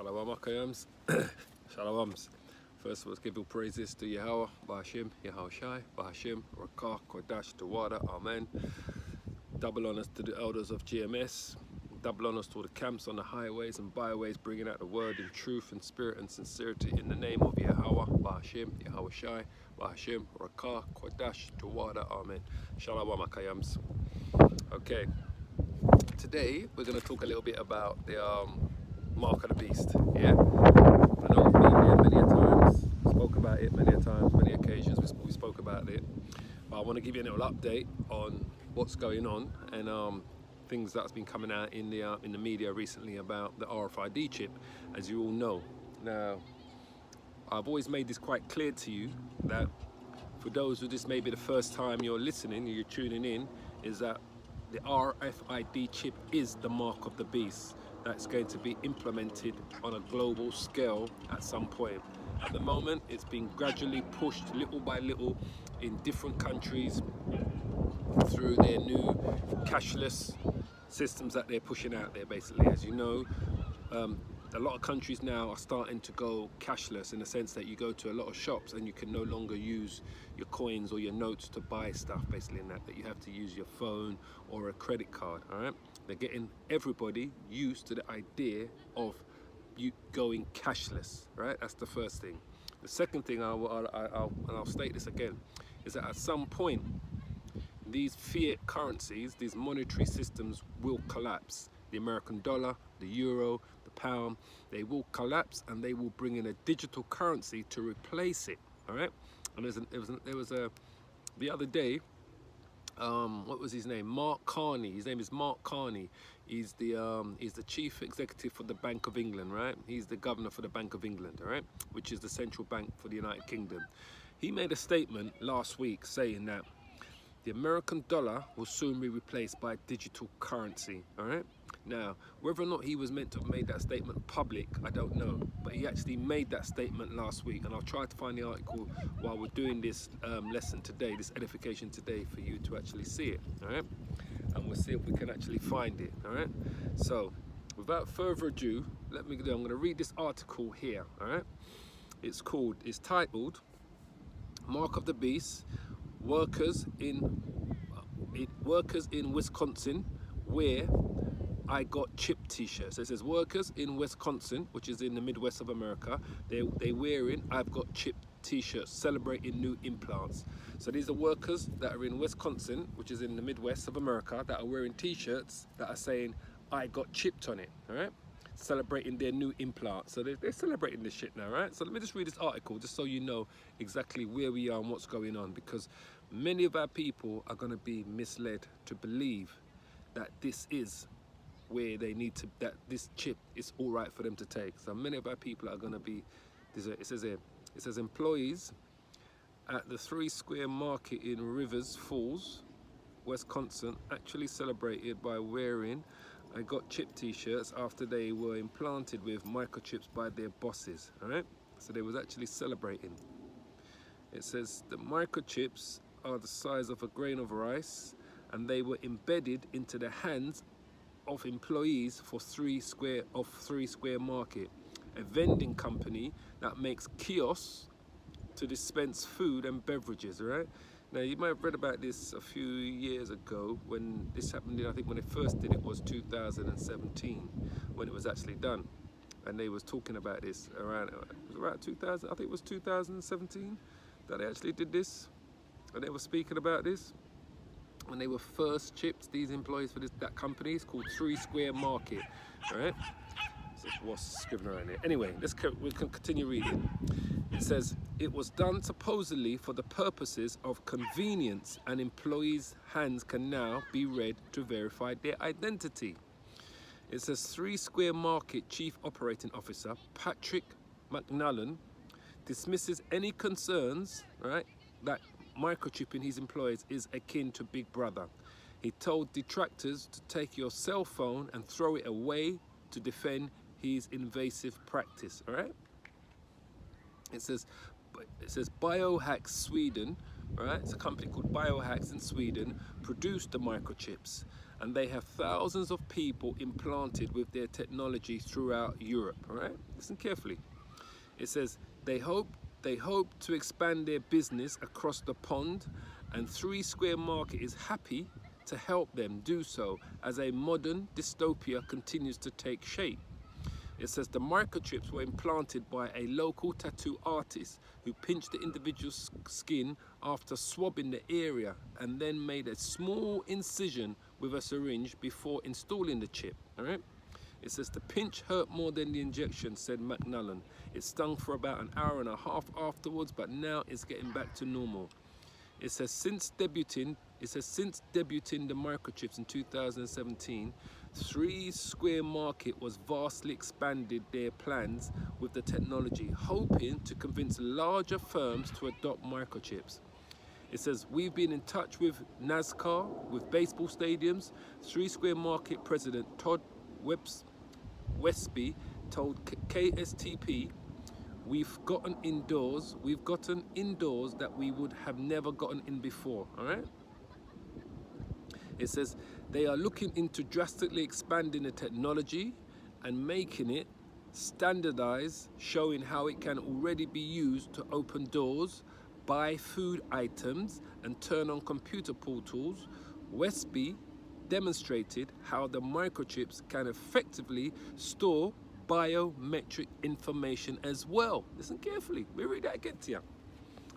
Shalom Akayams. Shalawams. First of all, let's give all praises to Yahweh, Bahashim, Yahushai, Bahashim, Rakah, Kodash, Tawada, Amen. Double honors to the elders of GMS. Double honors to all the camps on the highways and byways, bringing out the word in truth and spirit and sincerity in the name of Yahweh, Bahashim, Yahushai, Bahashim, Rakah, Kodash, Tawada, Amen. Shalom Akayams. Okay. Today we're going to talk a little bit about the mark of the beast. Yeah, I know we've been here many a times, spoke about it many a times, many occasions. We spoke about it, but I want to give you a little update on what's going on and things that's been coming out in the media recently about the RFID chip. As you all know, now I've always made this quite clear to you that for those who this may be the first time you're listening, you're tuning in, is that the RFID chip is the mark of the beast that's going to be implemented on a global scale at some point. At the moment, it's been gradually pushed little by little in different countries through their new cashless systems that they're pushing out there, basically. As you know, a lot of countries now are starting to go cashless in the sense that you go to a lot of shops and you can no longer use your coins or your notes to buy stuff, basically, in that you have to use your phone or a credit card. All right, they're getting everybody used to the idea of you going cashless. Right, that's the first thing. The second thing, I'll state this again, is that at some point these fiat currencies, these monetary systems will collapse. The American dollar, the euro, the pound, they will collapse and they will bring in a digital currency to replace it. All right. And there was the other day, what was his name? Mark Carney. His name is Mark Carney. He's the chief executive for the Bank of England, right? He's the governor for the Bank of England, all right, which is the central bank for the United Kingdom. He made a statement last week saying that the American dollar will soon be replaced by digital currency, all right? Now, whether or not he was meant to have made that statement public, I don't know. But he actually made that statement last week, and I'll try to find the article while we're doing this lesson today, this edification today, for you to actually see it, all right? And we'll see if we can actually find it, all right? So, without further ado, I'm going to read this article here, all right? It's titled, Mark of the Beast, Workers in Wisconsin where I got chip t-shirts. So it says workers in Wisconsin, which is in the Midwest of America, they wearing I've got chip t-shirts celebrating new implants. So these are workers that are in Wisconsin, which is in the Midwest of America, that are wearing t-shirts that are saying I got chipped on it, all right? Celebrating their new implant. So they're celebrating this shit now, right? So let me just read this article just so you know exactly where we are and what's going on, because many of our people are going to be misled to believe that this is where they need to, that this chip is all right for them to take. So many of our people are going to be, it says employees at the 3 Square Market in Rivers Falls, Wisconsin, actually celebrated by wearing I got chip t-shirts after they were implanted with microchips by their bosses, all right? So they was actually celebrating. It says the microchips are the size of a grain of rice and they were embedded into the hands of employees for 3 Square Market, a vending company that makes kiosks to dispense food and beverages, all right? Now, you might have read about this a few years ago when this happened. I think when they first did it was 2017 when it was actually done. And they was talking about this around 2000, I think it was 2017 that they actually did this. And they were speaking about this. When they were first chipped, these employees for that company, it's called 3 Square Market, all right? So what's scribbling around here? Anyway, we can continue reading. It says, it was done supposedly for the purposes of convenience and employees' hands can now be read to verify their identity. It says 3 Square Market Chief Operating Officer Patrick McNallen dismisses any concerns, right, that microchipping his employees is akin to Big Brother. He told detractors to take your cell phone and throw it away to defend his invasive practice, all right? It says Biohacks Sweden, right? It's a company called Biohacks in Sweden, produced the microchips. and they have thousands of people implanted with their technology throughout Europe. All right, listen carefully. It says they hope to expand their business across the pond, and 3 Square Market is happy to help them do so as a modern dystopia continues to take shape. It says the microchips were implanted by a local tattoo artist who pinched the individual's skin after swabbing the area and then made a small incision with a syringe before installing the chip. All right? It says the pinch hurt more than the injection, said McNullen. It stung for about an hour and a half afterwards, but now it's getting back to normal. It says since debuting the microchips in 2017, 3 Square Market was vastly expanded their plans with the technology, hoping to convince larger firms to adopt microchips. It says we've been in touch with NASCAR, with baseball stadiums. 3 Square Market president Todd Westby told KSTP, we've gotten indoors that we would have never gotten in before. All right. It says they are looking into drastically expanding the technology and making it standardized, showing how it can already be used to open doors, buy food items, and turn on computer portals. Westby demonstrated how the microchips can effectively store biometric information as well. Listen carefully. Let me read that again to you.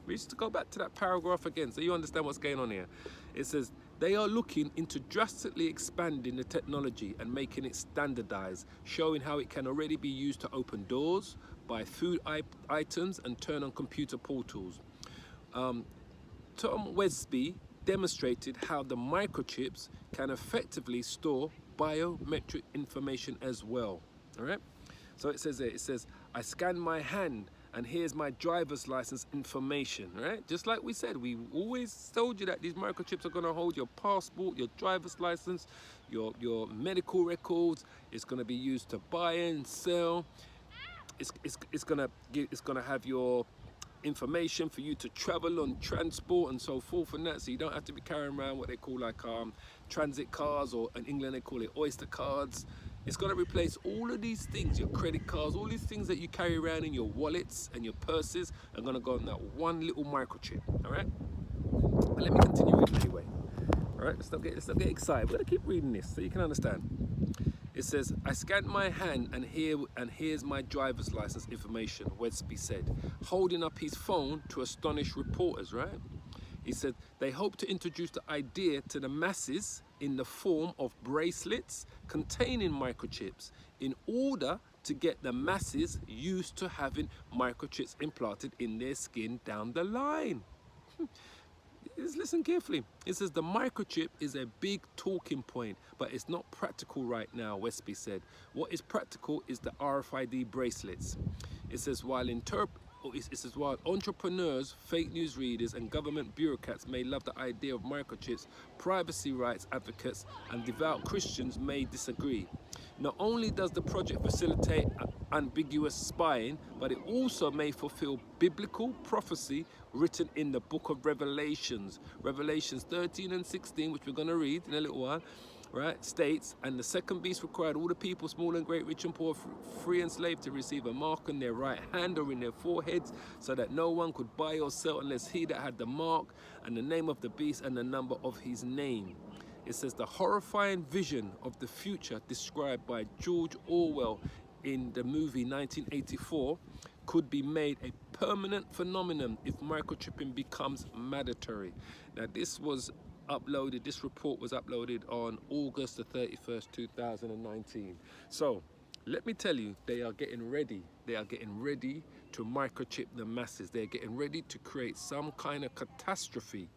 We used to go back to that paragraph again so you understand what's going on here. It says they are looking into drastically expanding the technology and making it standardized, showing how it can already be used to open doors, buy food items, and turn on computer portals. Tom Westby demonstrated how the microchips can effectively store biometric information as well. All right. So it says there, it says, I scanned my hand and here's my driver's license information, right? Just like we said, we always told you that these microchips are gonna hold your passport, your driver's license, your medical records. It's gonna be used to buy and sell. It's gonna have your information for you to travel on transport and so forth and that, so you don't have to be carrying around what they call like transit cards, or in England they call it Oyster cards. It's going to replace all of these things, your credit cards, all these things that you carry around in your wallets and your purses are going to go on that one little microchip. All right, but let me continue reading anyway. All right, let's not get excited. We're going to keep reading this so you can understand. It says, I scanned my hand and here's my driver's license information, Westby said, holding up his phone to astonish reporters, right? He said, they hope to introduce the idea to the masses in the form of bracelets containing microchips in order to get the masses used to having microchips implanted in their skin down the line. Listen carefully. It says the microchip is a big talking point, but it's not practical right now, Westby said. What is practical is the RFID bracelets. It says while entrepreneurs, fake news readers, and government bureaucrats may love the idea of microchips, privacy rights advocates and devout Christians may disagree. Not only does the project facilitate ambiguous spying, but it also may fulfill biblical prophecy written in the book of Revelations 13 and 16, which we're going to read in a little while, right, states, and the second beast required all the people, small and great, rich and poor, free and slave, to receive a mark on their right hand or in their foreheads, so that no one could buy or sell unless he that had the mark and the name of the beast and the number of his name. It says the horrifying vision of the future described by George Orwell in the movie 1984 could be made a permanent phenomenon if microchipping becomes mandatory. Now this report was uploaded on August the 31st, 2019. So let me tell you, they are getting ready to microchip the masses. They're getting ready to create some kind of catastrophe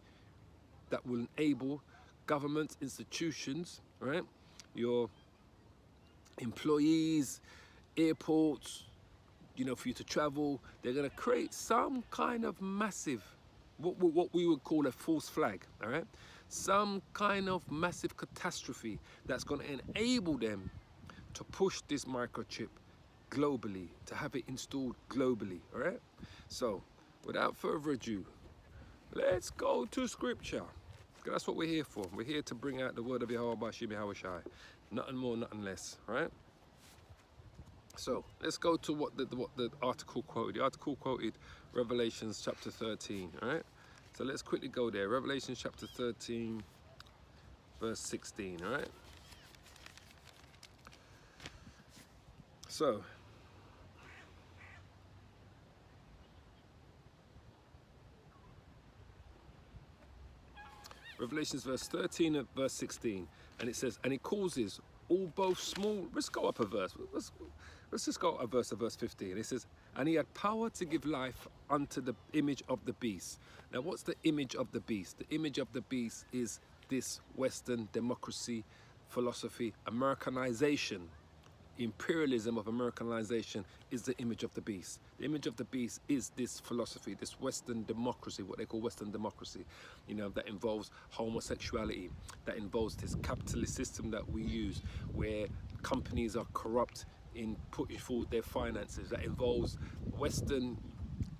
that will enable government institutions, right, your employees, airports, for you to travel. They're going to create some kind of massive, what we would call a false flag, all right? Some kind of massive catastrophe that's going to enable them to push this microchip globally, to have it installed globally, all right? So, without further ado, let's go to scripture. That's what we're here for. We're here to bring out the word of Yahweh Bashim Yahweh Shai. Nothing more, nothing less, right? So let's go to what the article quoted. The article quoted Revelations chapter 13, all right? So let's quickly go there. Revelations chapter 13, verse 16, all right? So, Revelations verse 13 and verse 16, and it says, and it causes all both small, let's go up a verse, let's just go up a verse of verse 15. It says, and he had power to give life unto the image of the beast. Now what's the image of the beast? The image of the beast is this Western democracy, philosophy, Americanization. Imperialism of Americanization is the image of the beast. The image of the beast is this philosophy, this Western democracy, what they call Western democracy, you know, that involves homosexuality, that involves this capitalist system that we use, where companies are corrupt in putting forward their finances, that involves Western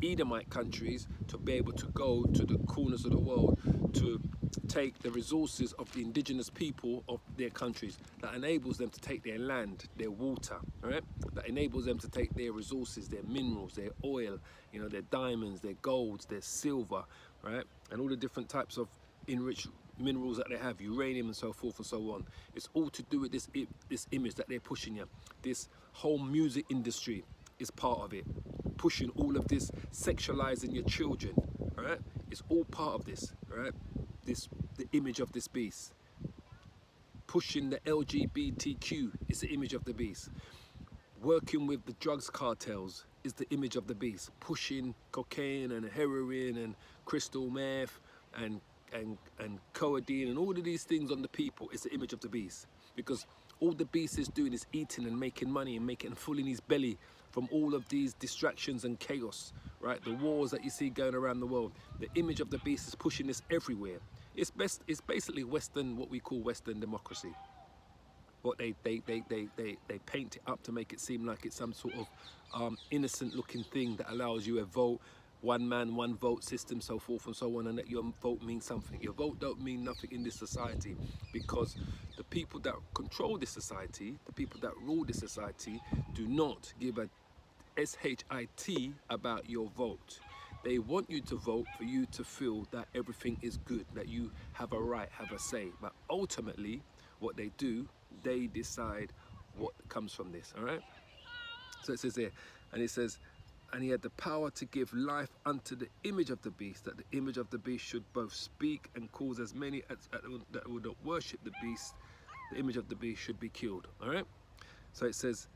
Edomite countries to be able to go to the corners of the world to take the resources of the indigenous people of their countries, that enables them to take their land, their water, right? That enables them to take their resources, their minerals, their oil, you know, their diamonds, their golds, their silver, right? And all the different types of enriched minerals that they have, uranium and so forth and so on. It's all to do with this image that they're pushing you. This whole music industry is part of it, pushing all of this, sexualizing your children, all right? It's all part of this, all right? The image of this beast. Pushing the LGBTQ is the image of the beast. Working with the drugs cartels is the image of the beast. Pushing cocaine and heroin and crystal meth and codeine and all of these things on the people is the image of the beast. Because all the beast is doing is eating and making money and filling his belly from all of these distractions and chaos, right? The wars that you see going around the world. The image of the beast is pushing this everywhere. It's basically Western, what we call Western democracy. But they paint it up to make it seem like it's some sort of innocent looking thing that allows you a vote, one man, one vote system, so forth and so on, and that your vote means something. Your vote don't mean nothing in this society, because the people that control this society, the people that rule this society, do not give a SHIT about your vote. They want you to vote for you to feel that everything is good, that you have a right, have a say. But ultimately, what they do, they decide what comes from this, all right? So it says here, and it says, and he had the power to give life unto the image of the beast, that the image of the beast should both speak and cause as many that would not worship the beast, the image of the beast should be killed, all right? So it says,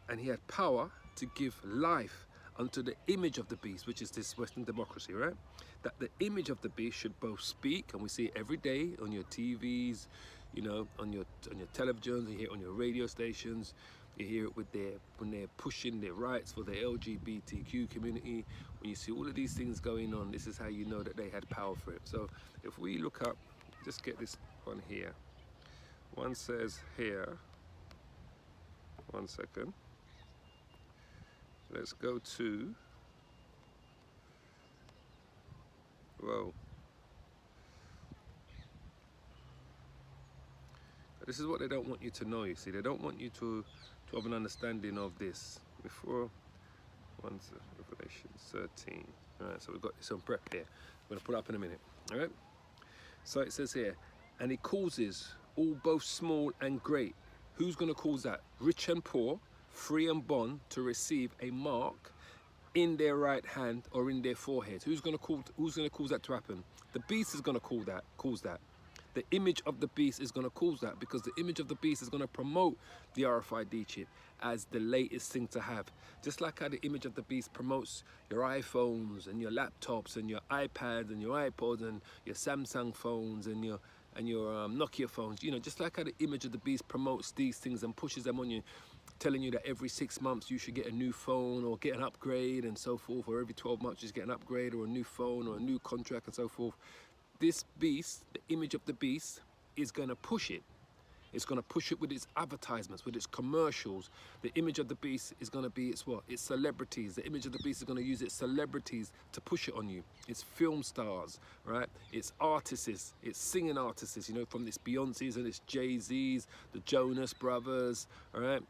and he had power to give life unto the image of the beast, which is this Western democracy, right? That the image of the beast should both speak, and we see it every day on your TVs, you know, on your televisions, you hear it on your radio stations, you hear it with when they're pushing their rights for the LGBTQ community. When you see all of these things going on, this is how you know that they had power for it. So if we look up, just get this one here. One says here, one second. Let's go to, whoa. This is what they don't want you to know, you see. They don't want you to have an understanding of this. Before, Revelation 13. All right, so we've got some prep here. I'm gonna put it up in a minute, all right? So it says here, and it causes all both small and great. Who's gonna cause that? Rich and poor, free and bond, to receive a mark in their right hand or in their forehead. Who's gonna cause that to happen? The beast is gonna cause that. The image of the beast is gonna cause that, because the image of the beast is gonna promote the RFID chip as the latest thing to have. Just like how the image of the beast promotes your iPhones and your laptops and your iPads and your iPods and your Samsung phones and your Nokia phones, you know, just like how the image of the beast promotes these things and pushes them on you, telling you that every 6 months you should get a new phone or get an upgrade and so forth, or every 12 months you just get an upgrade or a new phone or a new contract and so forth. This beast, the image of the beast, is going to push it. It's going to push it with its advertisements, with its commercials. The image of the beast is going to be its what? Its celebrities. The image of the beast is going to use its celebrities to push it on you. It's film stars, right? It's artists, it's singing artists, you know, from its Beyoncé's and its Jay-Z's, the Jonas Brothers, all right?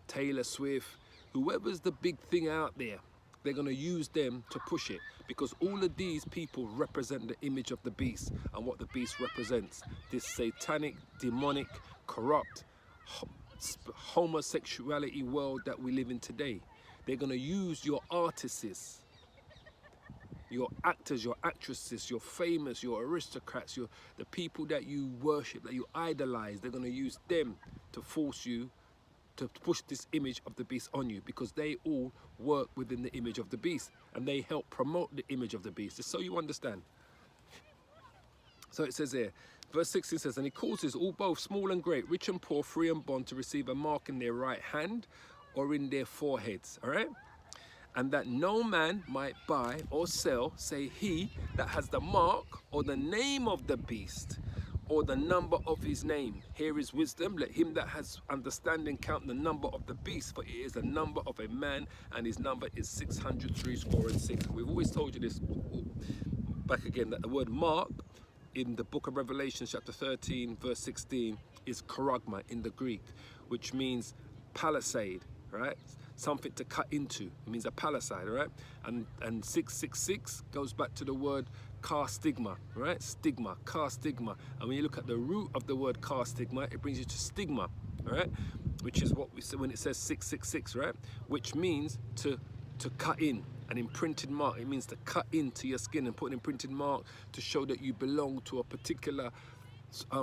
Taylor Swift, whoever's the big thing out there, they're going to use them to push it, because all of these people represent the image of the beast and what the beast represents. This satanic, demonic, corrupt, homosexuality world that we live in today. They're going to use your artists, your actors, your actresses, your famous, your aristocrats, the people that you worship, that you idolize. They're going to use them to force you to push this image of the beast on you, because they all work within the image of the beast and they help promote the image of the beast, just so you understand. So it says here, verse 16 says, and he causes all both small and great, rich and poor, free and bond, to receive a mark in their right hand or in their foreheads, all right? And that no man might buy or sell, say he that has the mark or the name of the beast, or the number of his name. Here is wisdom. Let him that has understanding count the number of the beast, for it is the number of a man, and his number is 666. We've always told you this, back again, that the word mark in the book of Revelation, chapter 13, verse 16, is charagma in the Greek, which means palisade, right? Something to cut into. It means a palisade, right? And 666 goes back to the word car stigma, right? Stigma, car stigma. And when you look at the root of the word car stigma, it brings you to stigma, right? Which is what we say when it says 666, right? Which means to cut in, an imprinted mark. It means to cut into your skin and put an imprinted mark to show that you belong to a particular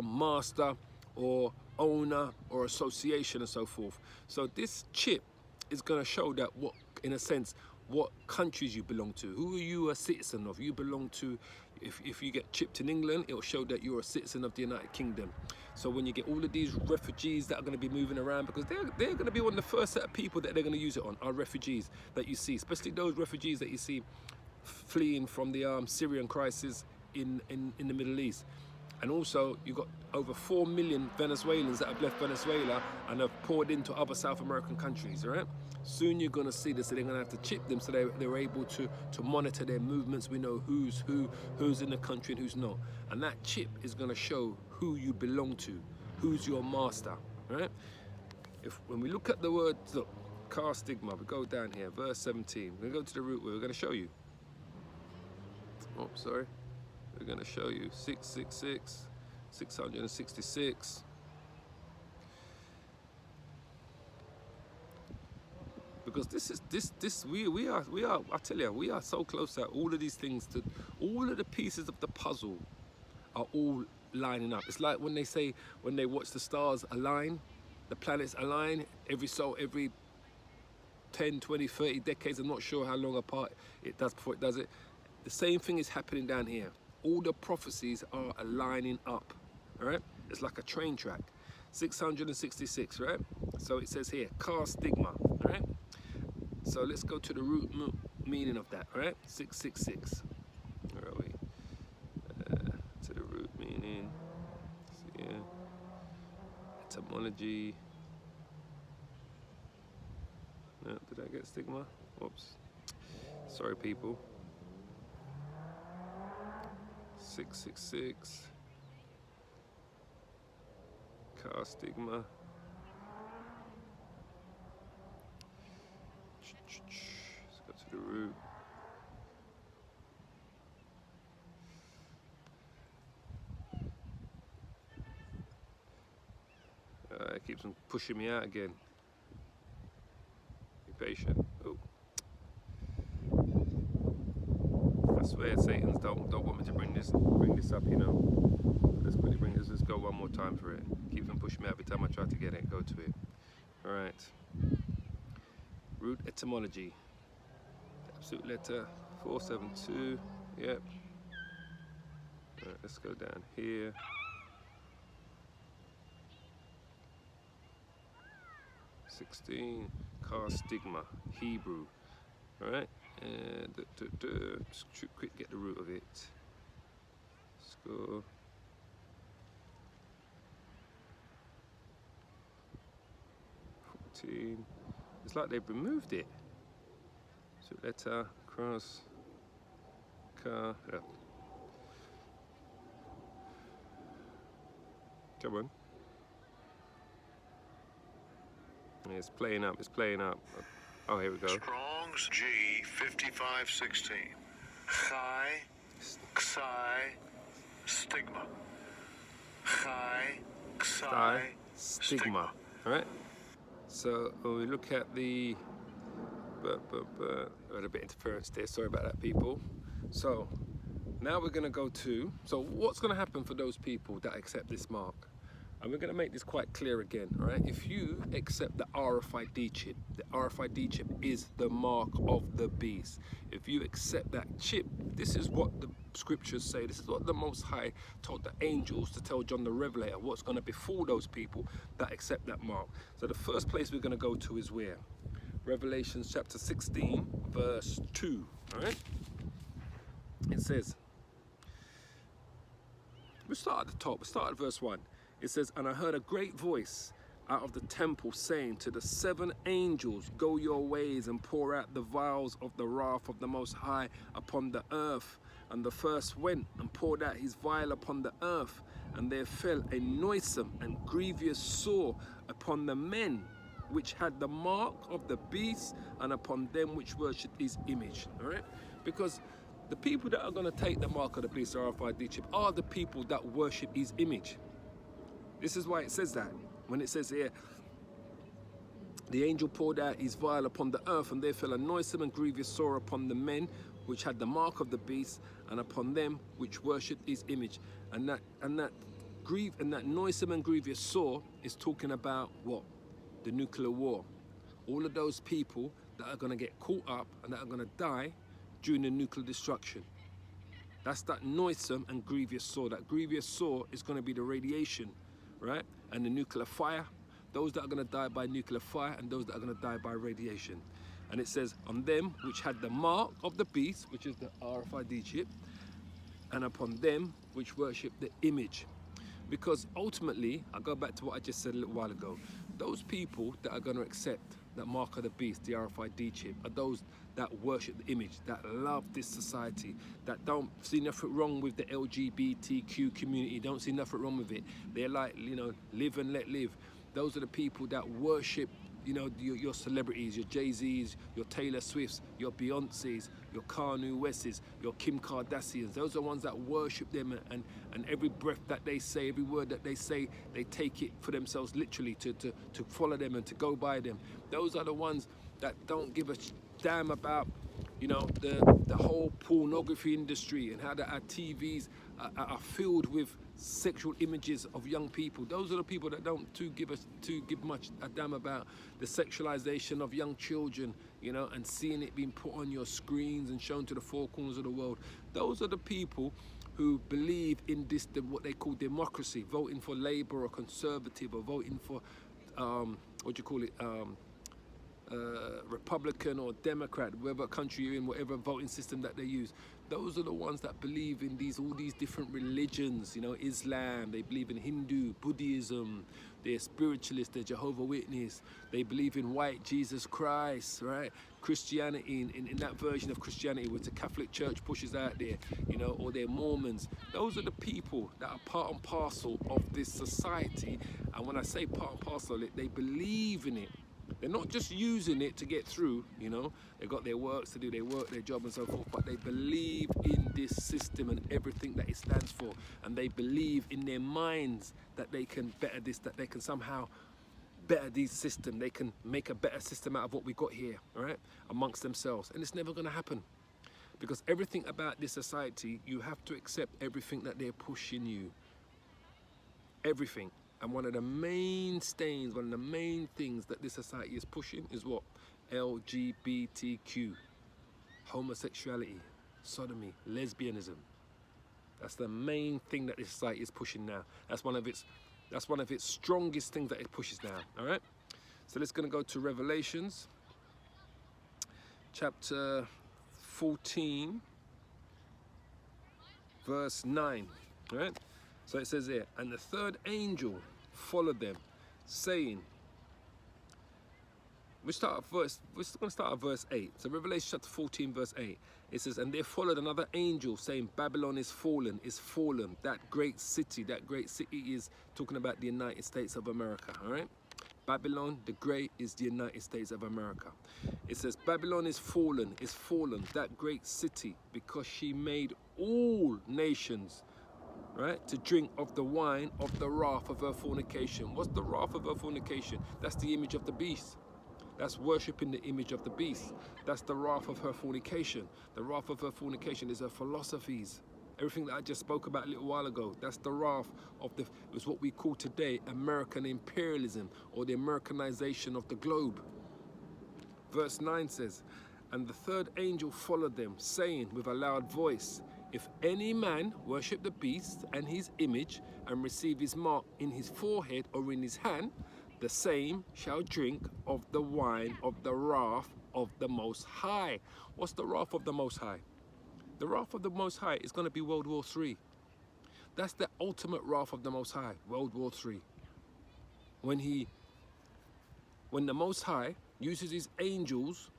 master or owner or association and so forth. So this chip is going to show that what, in a sense, what countries you belong to. Who are you a citizen of? You belong to, if you get chipped in England, it'll show that you're a citizen of the United Kingdom. So when you get all of these refugees that are going to be moving around, because they're going to be one of the first set of people that they're going to use it on, are refugees that you see, especially those refugees that you see fleeing from the Syrian crisis in the Middle East. And also, you've got over 4 million Venezuelans that have left Venezuela and have poured into other South American countries, all right? Soon you're going to see this, so they're going to have to chip them so they're able to monitor their movements. We know who's in the country and who's not. And that chip is going to show who you belong to, who's your master, right? When we look at the word, look, car stigma, we go down here, verse 17. We're going to go to the root where we're going to show you. Oh, sorry. We're going to show you 666, 666. Because we are I tell you, we are so close that all of these things, all of the pieces of the puzzle are all lining up. It's like when they watch the stars align, the planets align every 10, 20, 30 decades. I'm not sure how long apart it does before it does it. The same thing is happening down here. All the prophecies are aligning up, all right? It's like a train track. 666, right? So it says here, car stigma, all right? So let's go to the root meaning of that, all right? 666. Where are we? To the root meaning. So, yeah. Etymology. No, did I get stigma? Whoops. Sorry, people. 666. Car stigma. Let's go to the root. It keeps on pushing me out again. Be patient. Oh. I swear Satan's don't want me to bring this up, you know. Let's quickly bring this. Let's go one more time for it. Keeps on pushing me out every time I try to get it. Go to it. All right. Root etymology. Absolute letter 472. Yep. All right. Let's go down here. Car stigma. Hebrew. All right. And just quick get the root of it. Let's go. 14. It's like they've removed it. So letter, cross, car, yeah. Come on. Yeah, it's playing up, it's playing up. Oh, here we go. Strong's G5516. Chi, Xi, stigma. Chi, Xi, stigma. All right. So when we look at the, I had a bit of interference there. Sorry about that, people. So now we're going to go to. So what's going to happen for those people that accept this mark? And we're going to make this quite clear again, all right? If you accept the RFID chip is the mark of the beast. If you accept that chip, this is what the scriptures say. This is what the Most High told the angels to tell John the Revelator what's going to befall those people that accept that mark. So the first place we're going to go to is where? Revelation chapter 16, verse 2, all right? It says, we start at the top, we start at verse 1. It says, and I heard a great voice out of the temple saying to the 7 angels, go your ways and pour out the vials of the wrath of the Most High upon the earth. And the first went and poured out his vial upon the earth, and there fell a noisome and grievous sore upon the men which had the mark of the beast, and upon them which worshipped his image. All right? Because the people that are going to take the mark of the beast, or RFID chip, are the people that worship his image. This is why it says that. When it says here, the angel poured out his vial upon the earth, and there fell a noisome and grievous sore upon the men which had the mark of the beast, and upon them which worshipped his image. And that noisome and grievous sore is talking about what? The nuclear war. All of those people that are going to get caught up and that are going to die during the nuclear destruction. That's that noisome and grievous sore. That grievous sore is going to be the radiation, right? And the nuclear fire. Those that are going to die by nuclear fire, and those that are going to die by radiation. And it says, on them which had the mark of the beast, which is the RFID chip, and upon them which worship the image. Because ultimately, I go back to what I just said a little while ago, those people that are going to accept that mark of the beast, the RFID chip, are those that worship the image, that love this society, that don't see nothing wrong with the LGBTQ community, don't see nothing wrong with it. They're like, live and let live. Those are the people that worship, your celebrities, your Jay-Z's, your Taylor Swifts, your Beyoncé's, your Kanye West's, your Kim Kardashians. Those are the ones that worship them, and every breath that they say, every word that they say, they take it for themselves literally to follow them and to go by them. Those are the ones that don't give a damn about, the whole pornography industry and how our TVs are filled with sexual images of young people. Those are the people that don't give much a damn about the sexualization of young children, and seeing it being put on your screens and shown to the four corners of the world. Those are the people who believe in what they call democracy, voting for Labour or Conservative, or voting for Republican or Democrat, whatever country you're in, whatever voting system that they use. Those are the ones that believe in all these different religions, Islam, they believe in Hindu, Buddhism, they're spiritualists, they're Jehovah's Witness, they believe in white Jesus Christ, right? Christianity, in that version of Christianity which the Catholic Church pushes out there, or they're Mormons. Those are the people that are part and parcel of this society. And when I say part and parcel of it, they believe in it. They're not just using it to get through, they've got their works to do, they work their job and so forth, but they believe in this system and everything that it stands for. And they believe in their minds that they can better this, that they can somehow better this system. They can make a better system out of what we got here, all right, amongst themselves. And it's never going to happen. Because everything about this society, you have to accept everything that they're pushing you. Everything. And one of the main stains, one of the main things that this society is pushing is what? LGBTQ, homosexuality, sodomy, lesbianism. That's the main thing that this society is pushing now. That's one of its strongest things that it pushes now. All right. So let's go to Revelations, chapter 14, verse 9. All right. So it says here, and the third angel followed them, saying, We're going to start at verse 8. So Revelation chapter 14, verse 8. It says, and there followed another angel saying, Babylon is fallen, is fallen. That great city is talking about the United States of America, all right? Babylon the Great is the United States of America. It says, Babylon is fallen, that great city, because she made all nations, right, to drink of the wine of the wrath of her fornication. What's the wrath of her fornication? That's the image of the beast. That's worshipping the image of the beast. That's the wrath of her fornication. The wrath of her fornication is her philosophies. Everything that I just spoke about a little while ago, that's the wrath of is what we call today American imperialism, or the Americanization of the globe. Verse 9 says, and the third angel followed them, saying with a loud voice, if any man worship the beast and his image, and receive his mark in his forehead or in his hand, the same shall drink of the wine of the wrath of the Most High. What's the wrath of the Most High? The wrath of the Most High is going to be World War III. That's the ultimate wrath of the Most High, World War III. When the Most High uses his angels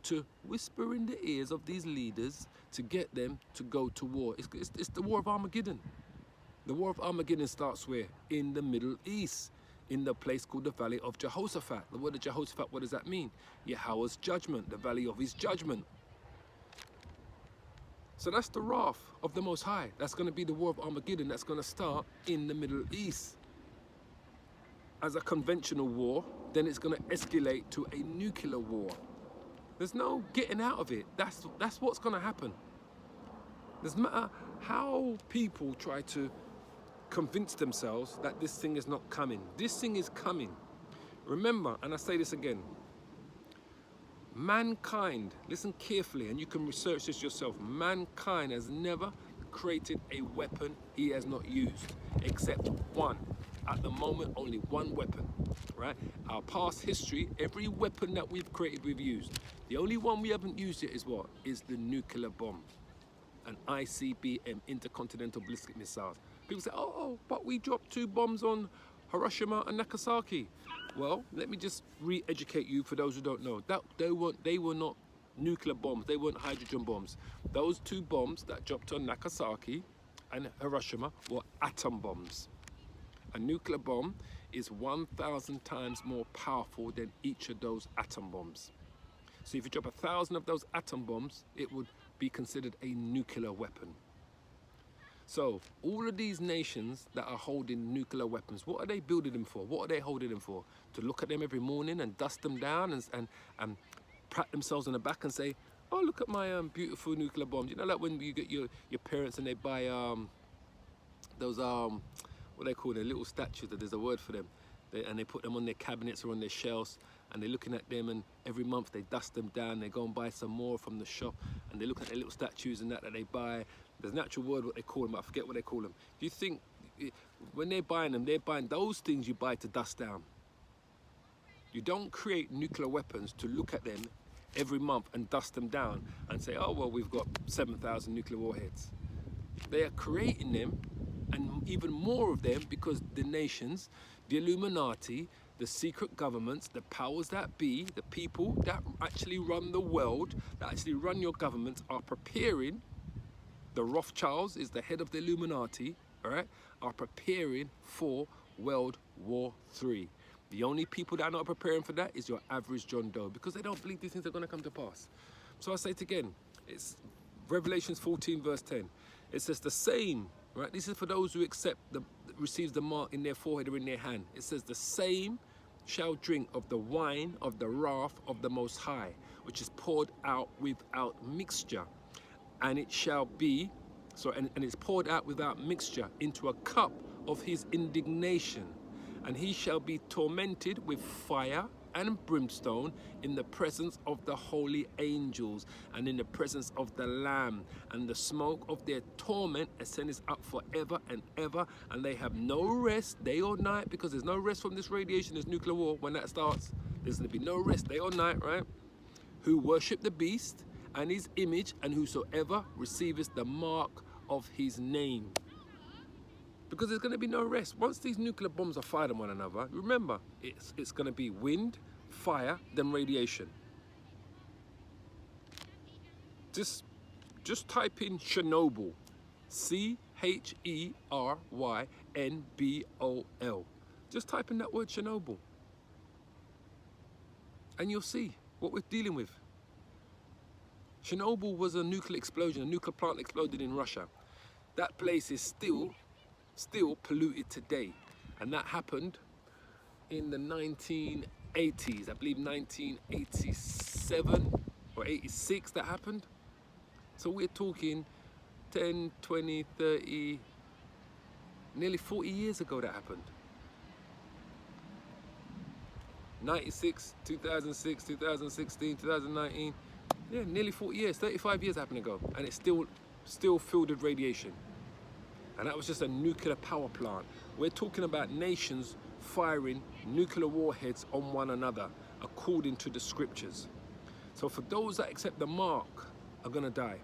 to whisper in the ears of these leaders to get them to go to war. It's the war of Armageddon. The war of Armageddon starts where? In the Middle East, in the place called the Valley of Jehoshaphat. The word of Jehoshaphat, what does that mean? Yahweh's judgment, the valley of his judgment. So that's the wrath of the Most High. That's going to be the war of Armageddon. That's going to start in the Middle East as a conventional war. Then it's going to escalate to a nuclear war. There's no getting out of it. That's what's going to happen. Doesn't matter how people try to convince themselves that this thing is not coming. This thing is coming. Remember, and I say this again, mankind, listen carefully, and you can research this yourself, mankind has never created a weapon he has not used, except one. At the moment, only one weapon, right? Our past history, every weapon that we've created, we've used. The only one we haven't used yet is what? Is the nuclear bomb. An ICBM, intercontinental ballistic missiles. People say, oh, but we dropped 2 bombs on Hiroshima and Nagasaki. Well, let me just re-educate you for those who don't know. They were not nuclear bombs. They weren't hydrogen bombs. Those 2 bombs that dropped on Nagasaki and Hiroshima were atom bombs. A nuclear bomb is 1,000 times more powerful than each of those atom bombs. So if you drop 1,000 of those atom bombs, it would be considered a nuclear weapon. So all of these nations that are holding nuclear weapons, what are they building them for? What are they holding them for? To look at them every morning and dust them down and pat themselves on the back and say, oh, look at my beautiful nuclear bombs. You know, like when you get your parents and they buy those what they call them, little statues, that there's a word for them, and they put them on their cabinets or on their shelves, and they're looking at them, and every month they dust them down, they go and buy some more from the shop, and they look at their little statues and that they buy. There's an actual word what they call them, I forget what they call them. Do you think when they're buying them, they're buying those things you buy to dust down? You don't create nuclear weapons to look at them every month and dust them down and say, oh, well, we've got 7,000 nuclear warheads. They are creating them, and even more of them, because the nations, the Illuminati, the secret governments, the powers that be, the people that actually run the world, that actually run your governments, are preparing. The Rothschilds is the head of the Illuminati, all right, are preparing for World War III. The only people that are not preparing for that is your average John Doe, because they don't believe these things are going to come to pass. So I say it again, it's Revelations 14 verse 10. It says the same, right? This is for those who receives the mark in their forehead or in their hand. It says the same shall drink of the wine of the wrath of the Most High, which is poured out without mixture. And it shall be, and it's poured out without mixture into a cup of his indignation. And he shall be tormented with fire and brimstone in the presence of the holy angels and in the presence of the Lamb. And the smoke of their torment ascends up forever and ever. And they have no rest day or night, because there's no rest from this radiation, this nuclear war. When that starts, there's going to be no rest day or night, right? Who worship the beast and his image, and whosoever receiveth the mark of his name. Because there's going to be no rest. Once these nuclear bombs are fired on one another, remember, it's going to be wind, fire, then radiation. Just type in Chernobyl. CHERYNBOL. Just type in that word Chernobyl. And you'll see what we're dealing with. Chernobyl was a nuclear explosion. A nuclear plant exploded in Russia. That place is still polluted today. And that happened in the 1980s. I believe 1987 or 86 that happened. So we're talking 10, 20, 30, nearly 40 years ago that happened. 96, 2006, 2016, 2019. Yeah, nearly 40 years, 35 years happened ago. And it's still filled with radiation. And that was just a nuclear power plant. We're talking about nations firing nuclear warheads on one another according to the scriptures. So for those that accept the mark are going to die.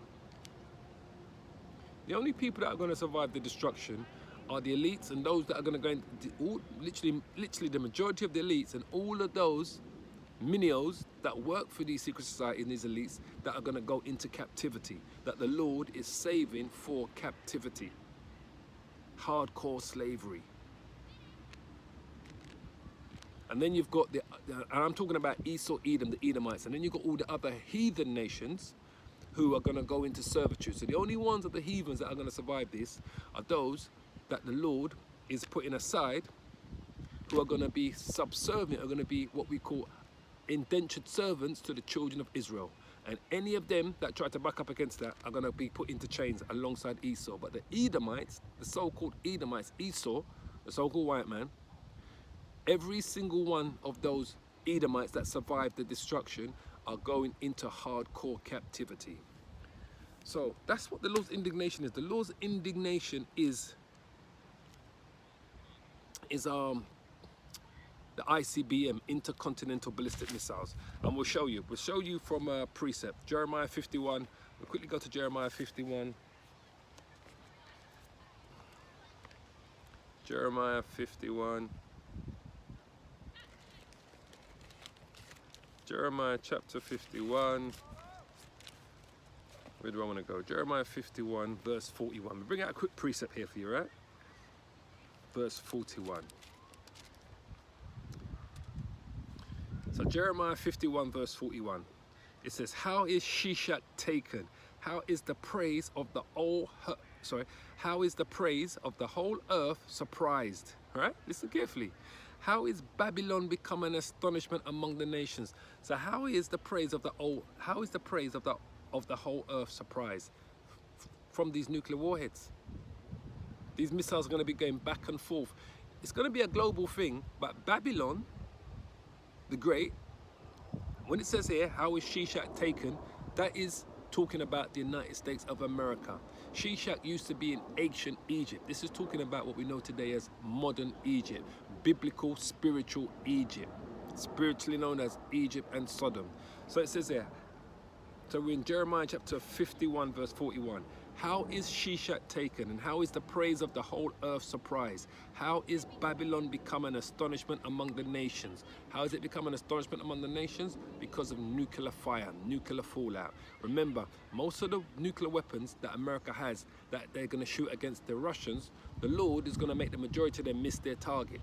The only people that are going to survive the destruction are the elites and those that are going to go into, literally the majority of the elites and all of those minions that work for these secret societies and these elites that are going to go into captivity, that the Lord is saving for captivity. Hardcore slavery. And then you've got and I'm talking about Esau, Edom, the Edomites, and then you've got all the other heathen nations who are going to go into servitude. So the only ones of the heathens that are going to survive this are those that the Lord is putting aside, who are going to be subservient, are going to be what we call indentured servants to the children of Israel. And any of them that try to back up against that are going to be put into chains alongside Esau. But the Edomites, the so-called Edomites, Esau, the so-called white man, every single one of those Edomites that survived the destruction are going into hardcore captivity. So that's what the Lord's indignation is. The Lord's indignation is the ICBM, intercontinental ballistic missiles, and we'll show you from a precept. Jeremiah 51. We'll quickly go to Jeremiah 51. Jeremiah 51. Jeremiah chapter 51. Where do I want to go? Jeremiah 51 verse 41. We'll bring out a quick precept here for you, right? Verse 41. So Jeremiah 51 verse 41. It says, how is Shishak taken? How is the praise of the whole earth surprised? All right? Listen carefully. How is Babylon become an astonishment among the nations? So how is the praise of the whole earth surprised from these nuclear warheads? These missiles are going to be going back and forth. It's going to be a global thing, but Babylon the Great, when it says here, how is Shishak taken, that is talking about the United States of America. Shishak used to be in ancient Egypt. This is talking about what we know today as modern Egypt, biblical, spiritual Egypt, spiritually known as Egypt and Sodom. So it says here, so we're in Jeremiah chapter 51 verse 41. How is Shishak taken, and how is the praise of the whole earth surprised? How is Babylon become an astonishment among the nations? How has it become an astonishment among the nations? Because of nuclear fire, nuclear fallout. Remember, most of the nuclear weapons that America has that they're going to shoot against the Russians, the Lord is going to make the majority of them miss their target.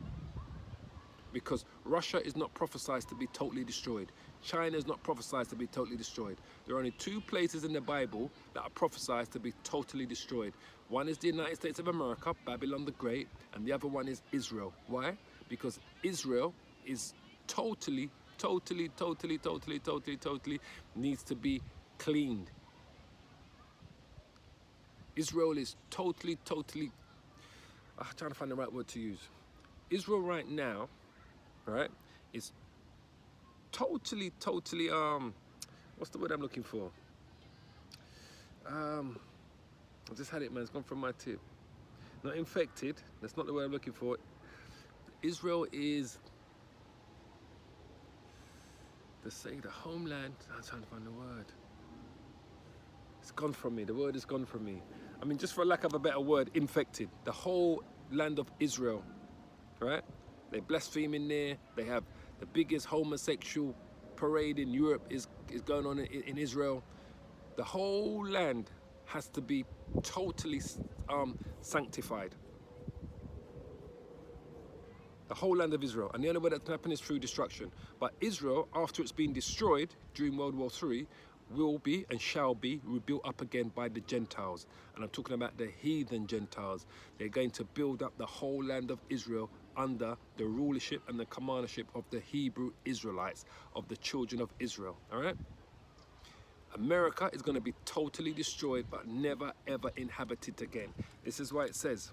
Because Russia is not prophesied to be totally destroyed. China is not prophesied to be totally destroyed. There are only two places in the Bible that are prophesied to be totally destroyed. One is the United States of America, Babylon the Great, and the other one is Israel. Why? Because Israel is totally needs to be cleaned. Israel is totally, I'm trying to find the right word to use. Israel right now, right, is totally, what's the word I'm looking for? I just had it, man, it's gone from my tip. Not infected, that's not the word I'm looking for. Israel is, the homeland, I'm trying to find the word. It's gone from me, the word is gone from me. I mean, just for lack of a better word, infected. The whole land of Israel, right? They blaspheme in there. They have the biggest homosexual parade in Europe is going on in Israel. The whole land has to be totally sanctified. The whole land of Israel. And the only way that can happen is through destruction. But Israel, after it's been destroyed during World War III, will be and shall be rebuilt up again by the Gentiles. And I'm talking about the heathen Gentiles. They're going to build up the whole land of Israel under the rulership and the commandership of the Hebrew Israelites, of the children of Israel. All right? America is going to be totally destroyed, but never ever inhabited again. This is why it says,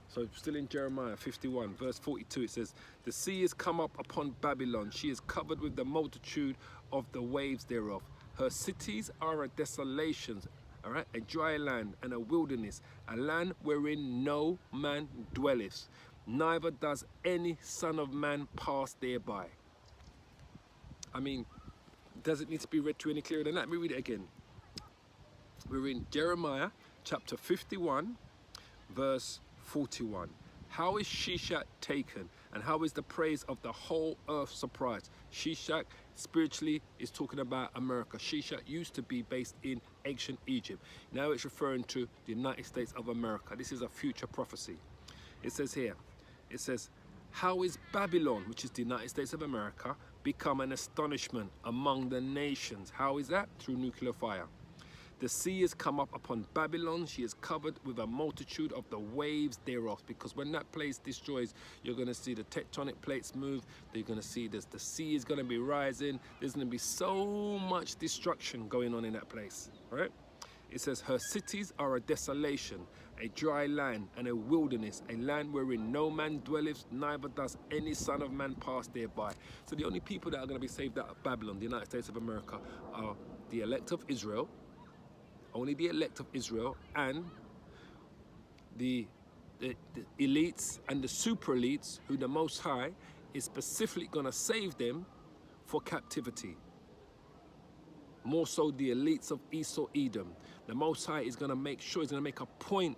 so still in Jeremiah 51, verse 42, it says, the sea is come up upon Babylon. She is covered with the multitude of the waves thereof. Her cities are a desolation, all right, a dry land and a wilderness, a land wherein no man dwelleth, neither does any son of man pass thereby. I mean, does it need to be read to any clearer than that? Let me read it again. We're in Jeremiah chapter 51, verse 41. How is Shishak taken, and how is the praise of the whole earth surprised? Shishak spiritually is talking about America. Shishak used to be based in ancient Egypt. Now it's referring to the United States of America. This is a future prophecy. It says here, it says, how is Babylon, which is the United States of America, become an astonishment among the nations? How is that? Through nuclear fire. The sea has come up upon Babylon. She is covered with a multitude of the waves thereof. Because when that place destroys, you're going to see the tectonic plates move. You're going to see this. The sea is going to be rising. There's going to be so much destruction going on in that place. Right? It says, her cities are a desolation, a dry land and a wilderness, a land wherein no man dwelleth, neither does any son of man pass thereby. So the only people that are going to be saved out of Babylon, the United States of America, are the elect of Israel, only the elect of Israel, and the elites and the super elites, who the Most High is specifically going to save them for captivity. More so the elites of Esau, Edom. The Most High is going to make sure, he's going to make a point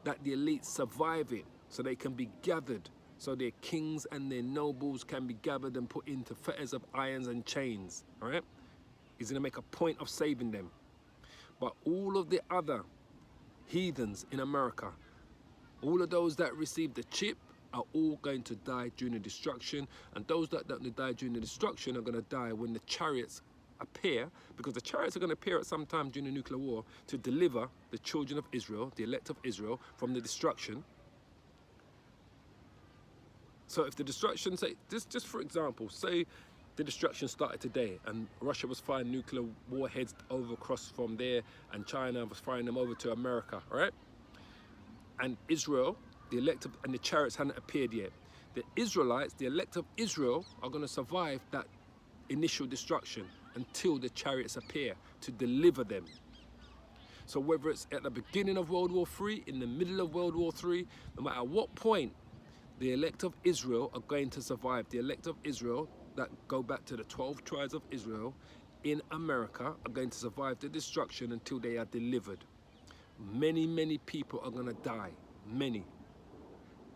that the elites survive it, so they can be gathered, so their kings and their nobles can be gathered and put into fetters of irons and chains. All right? He's going to make a point of saving them. But all of the other heathens in America, all of those that receive the chip, are all going to die during the destruction. And those that don't die during the destruction are going to die when the chariots appear, because the chariots are going to appear at some time during the nuclear war to deliver the children of Israel, the elect of Israel, from the destruction. So if the destruction, say, just for example, say the destruction started today and Russia was firing nuclear warheads over across from there and China was firing them over to America, right? And Israel, the elect of, and the chariots hadn't appeared yet. The Israelites, the elect of Israel, are going to survive that initial destruction until the chariots appear to deliver them. So whether it's at the beginning of World War III, in the middle of World War III, no matter what point, the elect of Israel are going to survive. The elect of Israel that go back to the 12 tribes of Israel in America are going to survive the destruction until they are delivered. Many, many people are going to die. Many.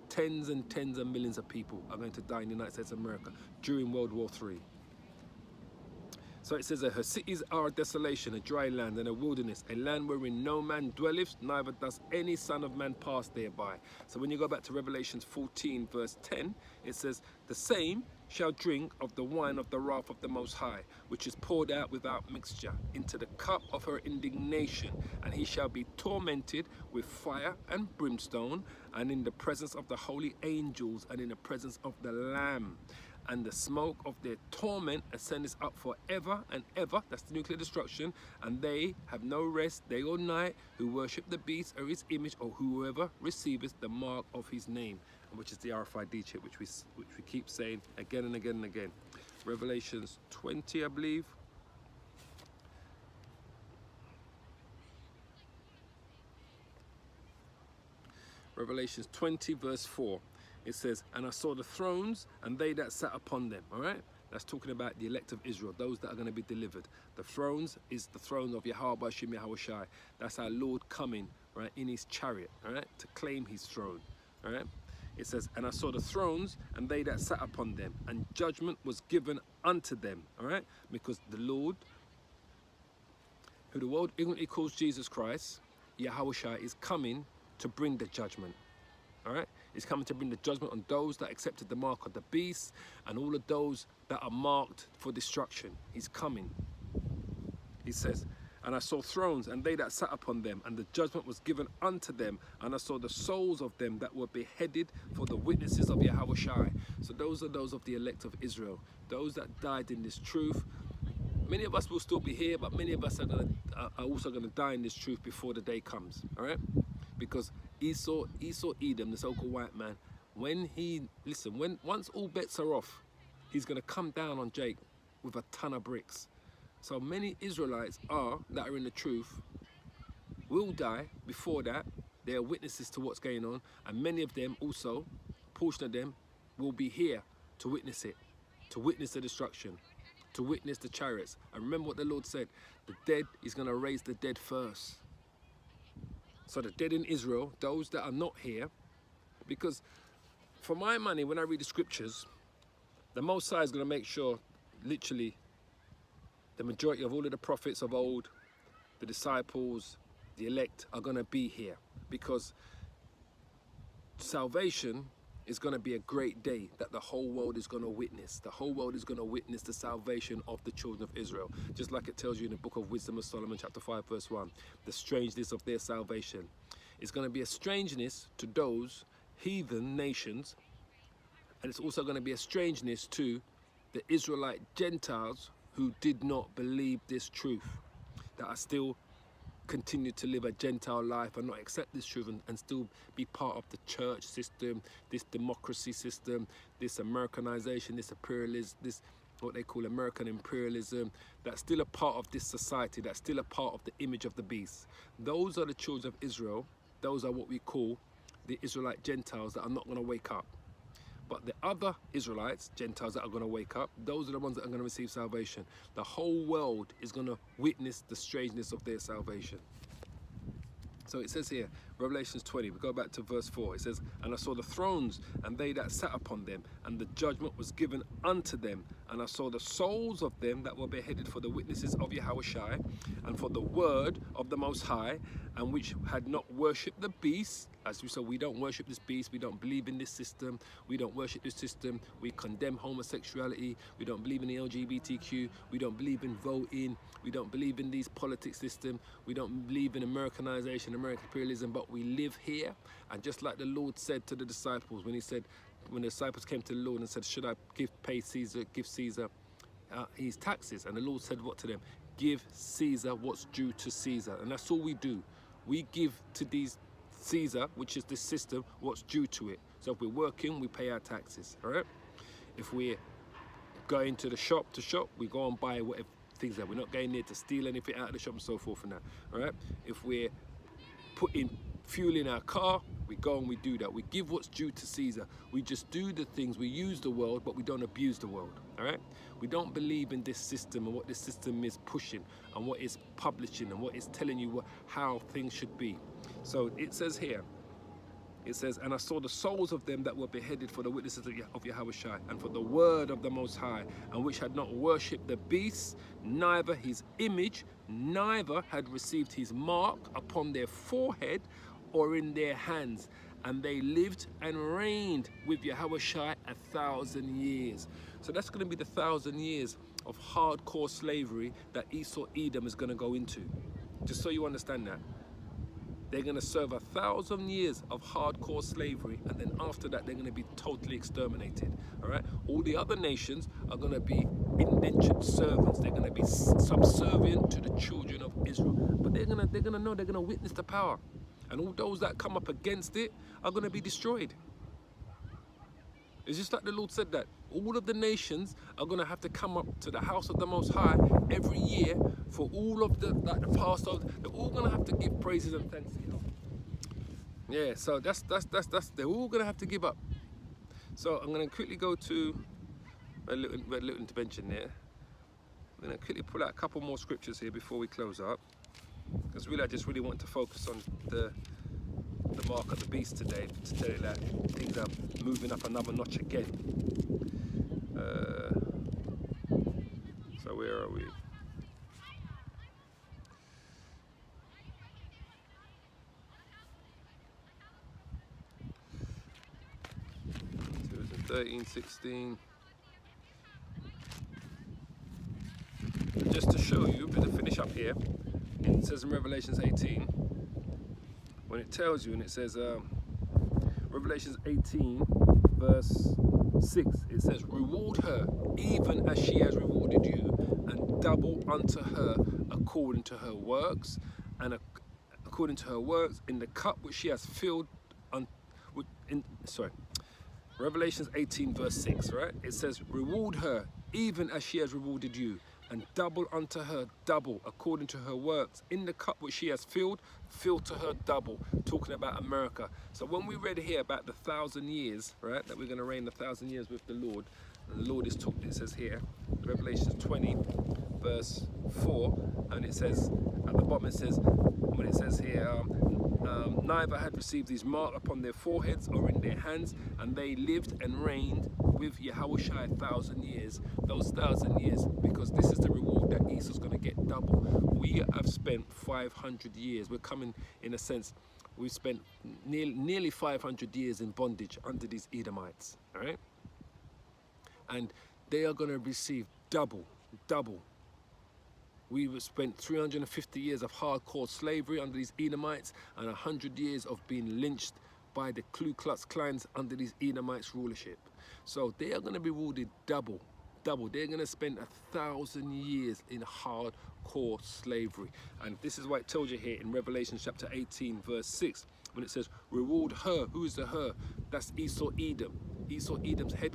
Tens and tens of millions of people are going to die in the United States of America during World War III. So it says that her cities are a desolation, a dry land and a wilderness, a land wherein no man dwelleth, neither does any son of man pass thereby. So when you go back to Revelations 14 verse 10, it says, the same shall drink of the wine of the wrath of the Most High, which is poured out without mixture, into the cup of her indignation, and he shall be tormented with fire and brimstone, and in the presence of the holy angels, and in the presence of the Lamb. And the smoke of their torment ascendeth up forever and ever. That's the nuclear destruction. And they have no rest day or night who worship the beast or his image, or whoever receiveth the mark of his name, which is the RFID chip, which we keep saying again and again and again. Revelations 20, I believe. Revelations 20 verse 4. It says, and I saw the thrones and they that sat upon them. All right? That's talking about the elect of Israel, those that are going to be delivered. The thrones is the throne of Yahweh Bashim Yahweh Shai. That's our Lord coming, right, in his chariot, all right, to claim his throne. All right. It says, and I saw the thrones and they that sat upon them, and judgment was given unto them. All right. Because the Lord, who the world ignorantly calls Jesus Christ, Yahushua, is coming to bring the judgment. All right. He's coming to bring the judgment on those that accepted the mark of the beast and all of those that are marked for destruction. He's coming. He says, and I saw thrones and they that sat upon them, and the judgment was given unto them, and I saw the souls of them that were beheaded for the witnesses of Yahushua. So those are those of the elect of Israel, those that died in this truth. Many of us will still be here, but many of us are also going to die in this truth before the day comes. All right? Because Esau Edom, the so-called white man, once all bets are off, he's going to come down on Jake with a ton of bricks. So many Israelites that are in the truth will die before that. They are witnesses to what's going on, and many of them also, a portion of them, will be here to witness it, to witness the destruction, to witness the chariots. And remember what the Lord said, the dead is going to raise the dead first. So the dead in Israel, those that are not here, because for my money, when I read the scriptures, the Most High is going to make sure, literally, the majority of all of the prophets of old, the disciples, the elect are going to be here, because salvation is going to be a great day that the whole world is going to witness. The whole world is going to witness the salvation of the children of Israel. Just like it tells you in the book of Wisdom of Solomon, chapter 5, verse 1, the strangeness of their salvation. It's going to be a strangeness to those heathen nations, and it's also going to be a strangeness to the Israelite Gentiles who did not believe this truth, that are still continue to live a Gentile life and not accept this truth, and still be part of the church system, this democracy system, this Americanization, this imperialism, this what they call American imperialism, that's still a part of this society, that's still a part of the image of the beast. Those are the children of Israel. Those are what we call the Israelite Gentiles that are not going to wake up. But the other Israelites, Gentiles that are going to wake up, those are the ones that are going to receive salvation. The whole world is going to witness the strangeness of their salvation. So it says here, Revelations 20, we go back to verse 4. It says, and I saw the thrones and they that sat upon them, and the judgment was given unto them. And I saw the souls of them that were beheaded for the witnesses of Yahushua and for the word of the Most High, and which had not worshipped the beast. As we said, we don't worship this beast. We don't believe in this system. We don't worship this system. We condemn homosexuality. We don't believe in the LGBTQ. We don't believe in voting. We don't believe in these politics system. We don't believe in Americanization, American imperialism, but we live here. And just like the Lord said to the disciples, when the disciples came to the Lord and said, should I give Caesar his taxes? And the Lord said what to them? Give Caesar what's due to Caesar. And that's all we do. We give to these Caesar, which is this system, what's due to it. So if we're working, we pay our taxes, all right? If we're going to the shop we go and buy whatever things that we're not going there to steal anything out of the shop and so forth and that, all right? If we're putting fuel in our car, we go and we do that. We give what's due to Caesar. We just do the things, we use the world, but we don't abuse the world, all right? We don't believe in this system and what this system is pushing and what it's publishing and what it's telling you how things should be. So it says here, it says, and I saw the souls of them that were beheaded for the witnesses of Yahushua and for the word of the Most High, and which had not worshipped the beast, neither his image, neither had received his mark upon their forehead or in their hands. And they lived and reigned with Yahushua 1,000 years. So that's going to be the 1,000 years of hardcore slavery that Esau Edom is going to go into. Just so you understand that. They're going to serve 1,000 years of hardcore slavery, and then after that they're going to be totally exterminated. All right, all the other nations are going to be indentured servants. They're going to be subservient to the children of Israel. But they're going to witness the power, and all those that come up against it are going to be destroyed. It's just like the Lord said that all of the nations are going to have to come up to the house of the Most High every year for all of the Passover. They're all going to have to give praises and thanks. Yeah, so that's they're all going to have to give up. So I'm going to quickly go to a little intervention there. I'm going to quickly pull out a couple more scriptures here before we close up, because really I just really want to focus on the the mark of the beast today to tell you that things are moving up another notch again. So where are we? So it was in 13, 16. And just to show you, but to finish up here, it says in Revelations 18, when it tells you, and it says, Revelations 18, verse 6, it says, reward her even as she has rewarded you, and double unto her according to her works, and according to her works in the cup which she has filled. Revelations 18, verse 6, right? It says, reward her even as she has rewarded you, and double unto her double according to her works. In the cup which she has filled, fill to her double. Talking about America. So when we read here about the 1,000 years, right, that we're going to reign 1,000 years with the Lord, and the Lord is talking, it says here, Revelation 20, verse 4, and it says, at the bottom it says, when it says here, neither had received these marks upon their foreheads or in their hands, and they lived and reigned with Yahushua 1,000 years. Those 1,000 years, because this is the reward that Esau's going to get double. We have spent 500 years. We're coming, in a sense, we've spent nearly 500 years in bondage under these Edomites, all right? And they are going to receive double. We've spent 350 years of hardcore slavery under these Edomites, and 100 years of being lynched by the Ku Klux Klans under these Edomites' rulership. So they are going to be rewarded double. They're going to spend 1,000 years in hardcore slavery. And this is why it tells you here in Revelation chapter 18, verse 6, when it says, reward her. Who is the her? That's Esau Edom. Esau Edom's head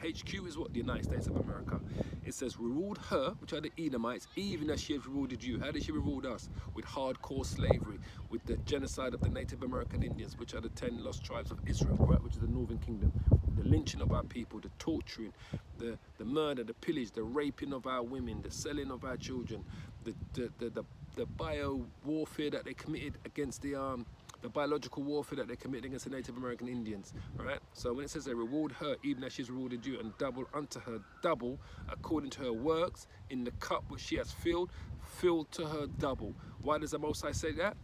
HQ is what? The United States of America. It says, reward her, which are the Edomites, even as she has rewarded you. How did she reward us? With hardcore slavery, with the genocide of the Native American Indians, which are the 10 lost tribes of Israel, right, which is the Northern Kingdom. The lynching of our people, the torturing, the murder, the pillage, the raping of our women, the selling of our children, the bio warfare that they committed against the biological warfare that they committed against the Native American Indians, right? So when it says they reward her, even as she's rewarded you, and double unto her double, according to her works, in the cup which she has filled, fill to her double. Why does the Most High say that?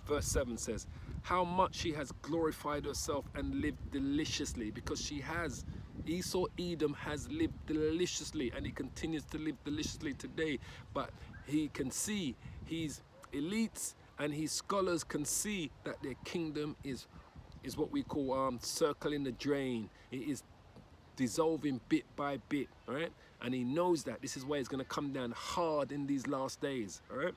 Verse 7 says, how much she has glorified herself and lived deliciously, because she has. Esau Edom has lived deliciously, and he continues to live deliciously today, but he can see, his elites and his scholars can see that their kingdom is what we call circling the drain. It is dissolving bit by bit, all right? And he knows that. This is why it's going to come down hard in these last days, all right?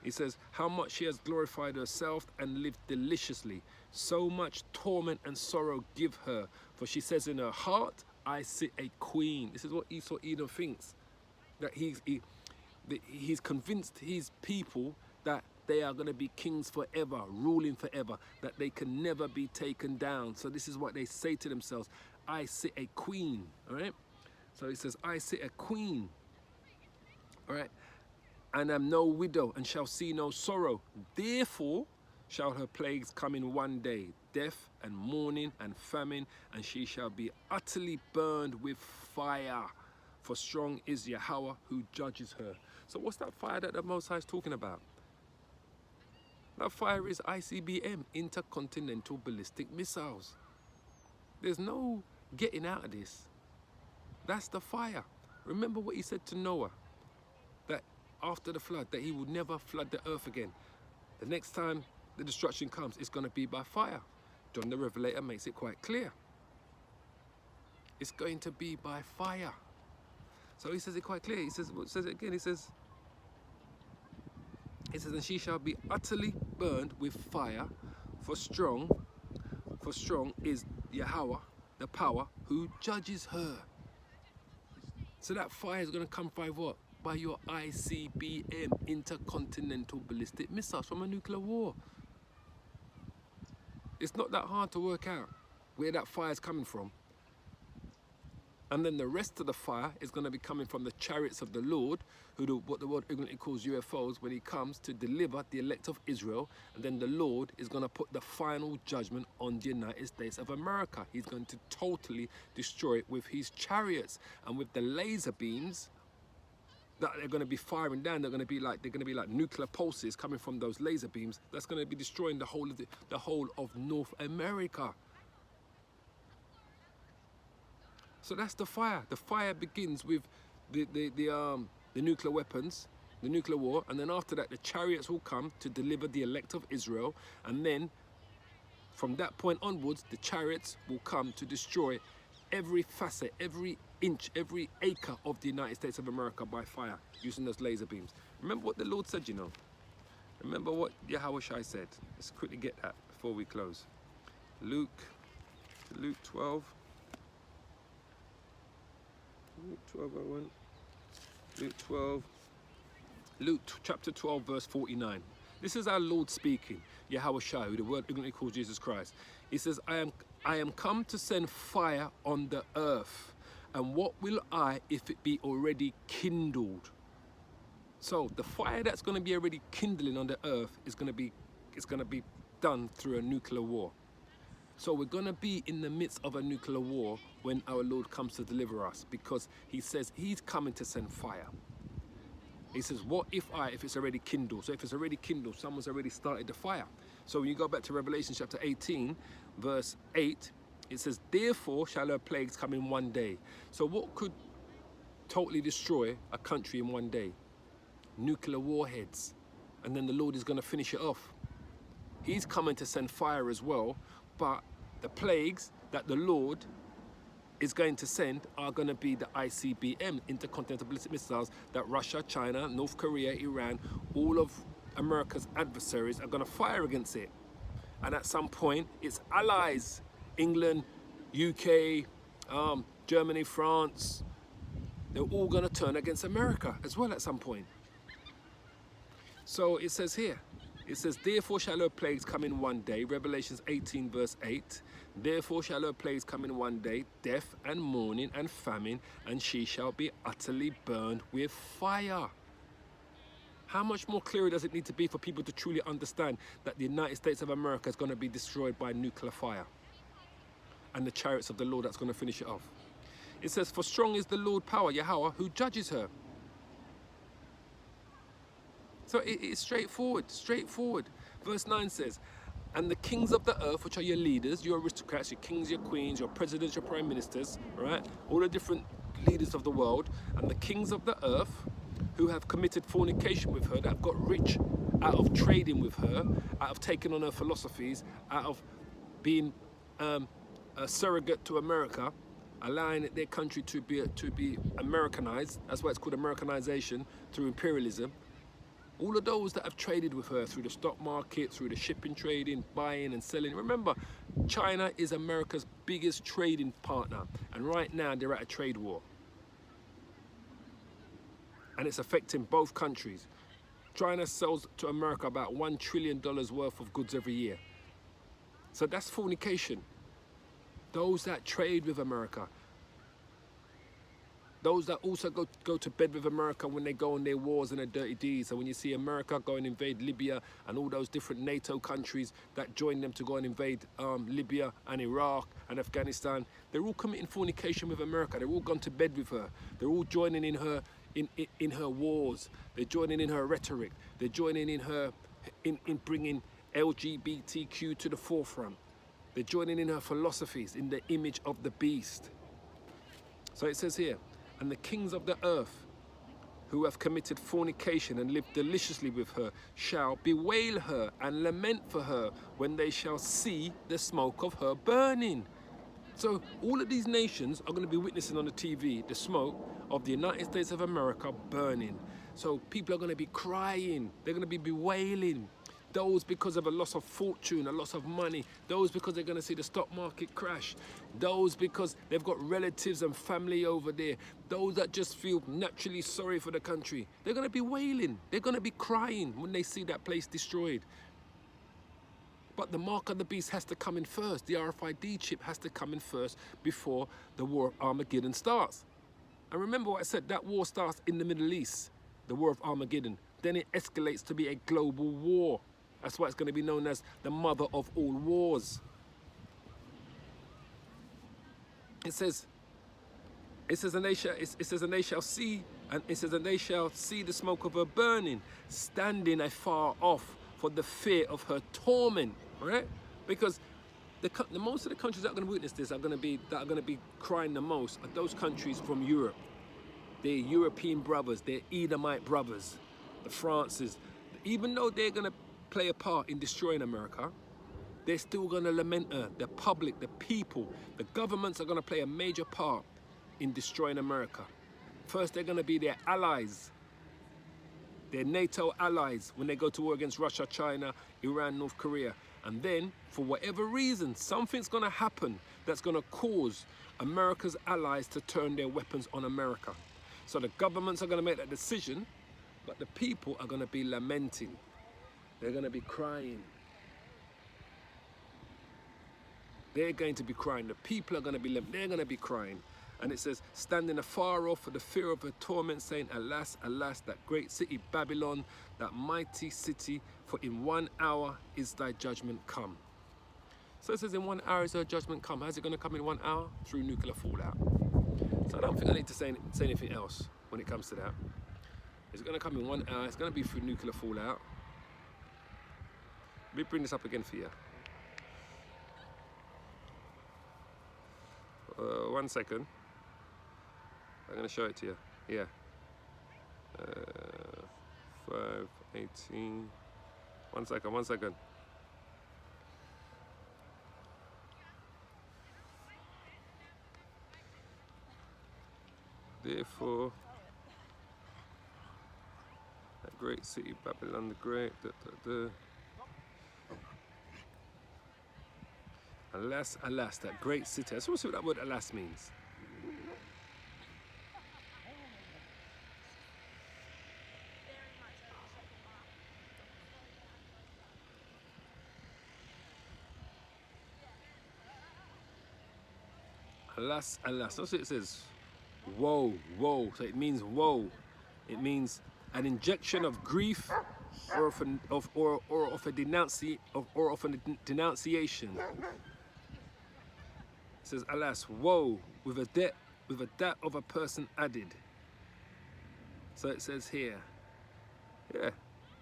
He says, how much she has glorified herself and lived deliciously. So much torment and sorrow give her. For she says in her heart, I sit a queen. This is what Esau Edom thinks. That he's convinced his people that they are going to be kings forever, ruling forever, that they can never be taken down. So this is what they say to themselves. I sit a queen, all right? So he says, I sit a queen, all right? And am no widow, and shall see no sorrow. Therefore shall her plagues come in one day, death and mourning and famine, and she shall be utterly burned with fire. For strong is Yahweh who judges her. So what's that fire that the Most High is talking about? That fire is ICBM, intercontinental ballistic missiles. There's no getting out of this. That's the fire. Remember what he said to Noah, that after the flood, that he would never flood the earth again. The next time the destruction comes, it's going to be by fire. John the Revelator makes it quite clear. It's going to be by fire. So he says it quite clear. He says it again. He says, and she shall be utterly burned with fire, for strong is Yahweh, the power, who judges her. So that fire is going to come by what? By your ICBM, intercontinental ballistic missiles, from a nuclear war. It's not that hard to work out where that fire is coming from. And then the rest of the fire is going to be coming from the chariots of the Lord, what the world ignorantly calls UFOs, when he comes to deliver the elect of Israel. And then the Lord is going to put the final judgment on the United States of America. He's going to totally destroy it with his chariots and with the laser beams that they're going to be firing down. They're going to be like nuclear pulses coming from those laser beams. That's going to be destroying the whole of North America. So that's the fire. The fire begins with the nuclear weapons, the nuclear war, and then after that the chariots will come to deliver the elect of Israel, and then from that point onwards the chariots will come to destroy every facet, every inch, every acre of the United States of America by fire using those laser beams. Remember what the Lord said, you know. Remember what Yahweh Shai said. Let's quickly get that before we close. Luke 12. Luke 12, I went. Luke chapter 12, verse 49. This is our Lord speaking, Yahweh Shai, who the word ignorantly calls Jesus Christ. He says, I am come to send fire on the earth, and what will I if it be already kindled? So the fire that's going to be already kindling on the earth is going to be done through a nuclear war. So we're going to be in the midst of a nuclear war when our Lord comes to deliver us, because he says he's coming to send fire. He says, what if it's already kindled? So if it's already kindled, someone's already started the fire. So when you go back to Revelation chapter 18, verse 8, it says, therefore shall her plagues come in one day. So what could totally destroy a country in one day? Nuclear warheads. And then the Lord is going to finish it off. He's coming to send fire as well, but the plagues that the Lord is going to send are going to be the ICBM, intercontinental ballistic missiles, that Russia, China, North Korea, Iran, all of America's adversaries are going to fire against it. And at some point, its allies, England, UK, Germany, France, they're all going to turn against America as well at some point. So it says here, it says, therefore shall her plagues come in one day, Revelations 18 verse 8, therefore shall her plagues come in one day, death and mourning and famine, and she shall be utterly burned with fire. How much more clearer does it need to be for people to truly understand that the United States of America is going to be destroyed by nuclear fire, and the chariots of the Lord that's going to finish it off? It says, for strong is the Lord power, Yahweh, who judges her. So it's straightforward. Verse 9 says, and the kings of the earth, which are your leaders, your aristocrats, your kings, your queens, your presidents, your prime ministers, right? All the different leaders of the world, and the kings of the earth who have committed fornication with her, that have got rich out of trading with her, out of taking on her philosophies, out of being a surrogate to America, allowing their country to be Americanized. That's why it's called Americanization, through imperialism. All of those that have traded with her through the stock market, through the shipping trading, buying and selling. Remember, China is America's biggest trading partner. And right now they're at a trade war. And it's affecting both countries. China sells to America about $1 trillion worth of goods every year. So that's fornication. Those that trade with America. Those that also go to bed with America when they go on their wars and their dirty deeds. So when you see America go and invade Libya and all those different NATO countries that join them to go and invade Libya and Iraq and Afghanistan, they're all committing fornication with America. They're all gone to bed with her. They're all joining in her wars. They're joining in her rhetoric. They're joining in her in bringing LGBTQ to the forefront. They're joining in her philosophies, in the image of the beast. So it says here, and the kings of the earth who have committed fornication and lived deliciously with her shall bewail her and lament for her when they shall see the smoke of her burning. So all of these nations are going to be witnessing on the TV the smoke of the United States of America burning. So people are going to be crying. They're going to be bewailing. Those because of a loss of fortune, a loss of money. Those because they're going to see the stock market crash. Those because they've got relatives and family over there. Those that just feel naturally sorry for the country. They're going to be wailing. They're going to be crying when they see that place destroyed. But the mark of the beast has to come in first. The RFID chip has to come in first before the war of Armageddon starts. And remember what I said, that war starts in the Middle East, the war of Armageddon. Then it escalates to be a global war. That's why it's going to be known as the mother of all wars. It says, and they shall see, and it says, and they shall see the smoke of her burning, standing afar off for the fear of her torment, right? Because the most of the countries that are going to witness this are going to be crying the most are those countries from Europe. Their European brothers, their Edomite brothers, the Frances. Even though they're going to play a part in destroying America, they're still going to lament her. The public, the people, the governments are going to play a major part in destroying America. First, they're going to be their allies, their NATO allies when they go to war against Russia, China, Iran, North Korea. And then, for whatever reason, something's going to happen that's going to cause America's allies to turn their weapons on America. So the governments are going to make that decision, but the people are going to be lamenting. They're going to be crying. They're going to be crying. The people are going to be, they're going to be crying. And it says, standing afar off for the fear of her torment, saying, alas, alas, that great city Babylon, that mighty city, for in 1 hour is thy judgment come. So it says in 1 hour is her judgment come. How's it going to come in 1 hour? Through nuclear fallout. So I don't think I need to say anything else when it comes to that. It's going to come in 1 hour. It's going to be through nuclear fallout. Let me bring this up again for you. 1 second. I'm going to show it to you. Yeah. 5:18. 1 second, 1 second. Therefore, that great city, Babylon the Great, Alas, alas, that great city. Let's see what that word alas means. Alas, alas. That's what it says. Woe, woe. So it means woe. It means an injection of grief or of a denunciation. It says, alas, woe, with a debt of a person added. So it says here, yeah,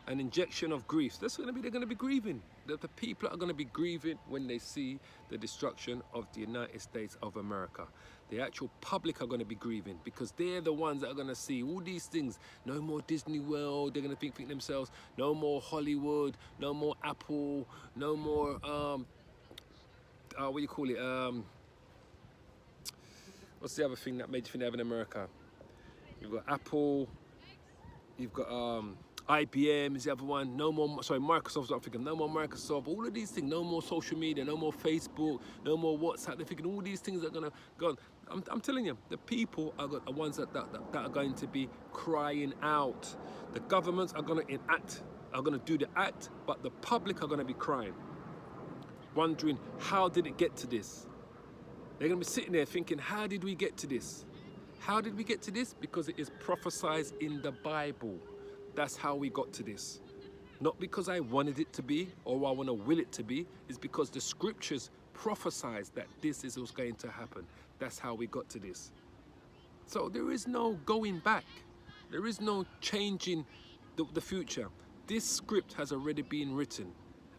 an injection of grief. That's what they're going to be grieving. The people are going to be grieving when they see the destruction of the United States of America. The actual public are going to be grieving because they're the ones that are going to see all these things. No more Disney World. They're going to think themselves, no more Hollywood, no more Apple, no more, what do you call it? What's the other thing, that major thing they have in America? You've got Apple, you've got IBM is the other one. No more, sorry, Microsoft's not thinking. No more Microsoft. All of these things. No more social media. No more Facebook. No more WhatsApp. They're thinking all these things are gonna go. I'm telling you, the people are the ones that are going to be crying out. The governments are gonna enact, are gonna do the act, but the public are gonna be crying, wondering how did it get to this? They're gonna be sitting there thinking, how did we get to this? How did we get to this? Because it is prophesied in the Bible. That's how we got to this. Not because I wanted it to be or I want to will it to be. It's because the scriptures prophesied that this is what's going to happen. That's how we got to this. So there is no going back. There is no changing the future. This script has already been written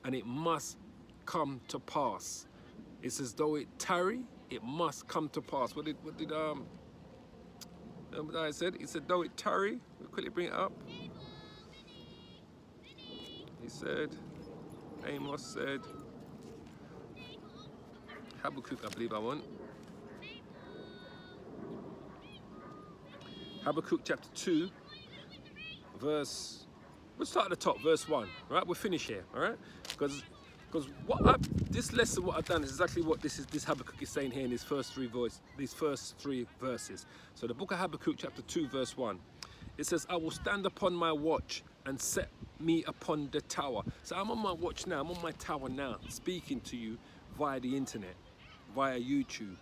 and it must come to pass. It's as though it tarry, it must come to pass. What did I said? He said, though it tarry, we'll quickly bring it up. He said, Amos said, Habakkuk, I believe I want. Habakkuk chapter 2, verse, we'll start at the top, verse 1, all right? We'll finish here, all right? Because this lesson, what I've done is exactly what this Habakkuk is saying here in these first three verses. So the book of Habakkuk chapter 2, verse 1, it says, I will stand upon my watch and set me upon the tower. So I'm on my watch now, I'm on my tower now, speaking to you via the internet, via YouTube.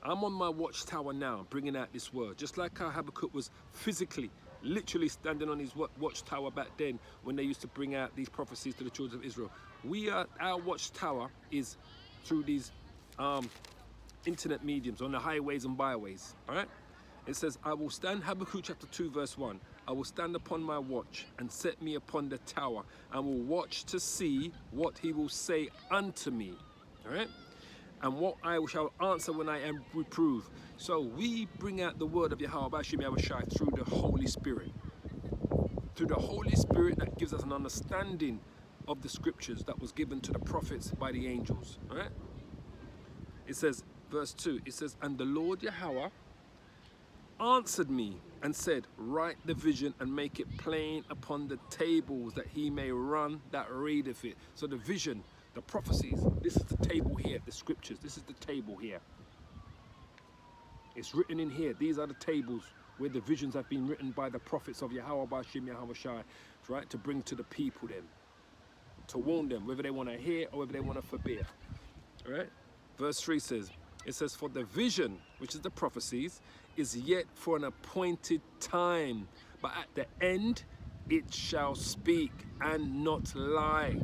I'm on my watchtower now, bringing out this word. Just like how Habakkuk was physically, literally standing on his watchtower back then when they used to bring out these prophecies to the children of Israel. Our watchtower is through these internet mediums on the highways and byways, all right? It says, I will stand, Habakkuk chapter 2 verse 1, I will stand upon my watch and set me upon the tower and will watch to see what he will say unto me, all right? And what I shall answer when I am reproved. So we bring out the word of Yahweh Bashim Yahushai through the Holy Spirit. Through the Holy Spirit that gives us an understanding of the scriptures that was given to the prophets by the angels. All right? It says, verse 2, it says, and the Lord Yahweh answered me and said, write the vision and make it plain upon the tables that he may run that readeth it. So the vision, the prophecies, this is the table here, the scriptures, this is the table here. It's written in here. These are the tables where the visions have been written by the prophets of Yahweh Bashim Yahushai, right, to bring to the people them, to warn them, whether they want to hear or whether they want to forbear. All right? Verse 3 says, it says, for the vision, which is the prophecies, is yet for an appointed time, but at the end it shall speak and not lie.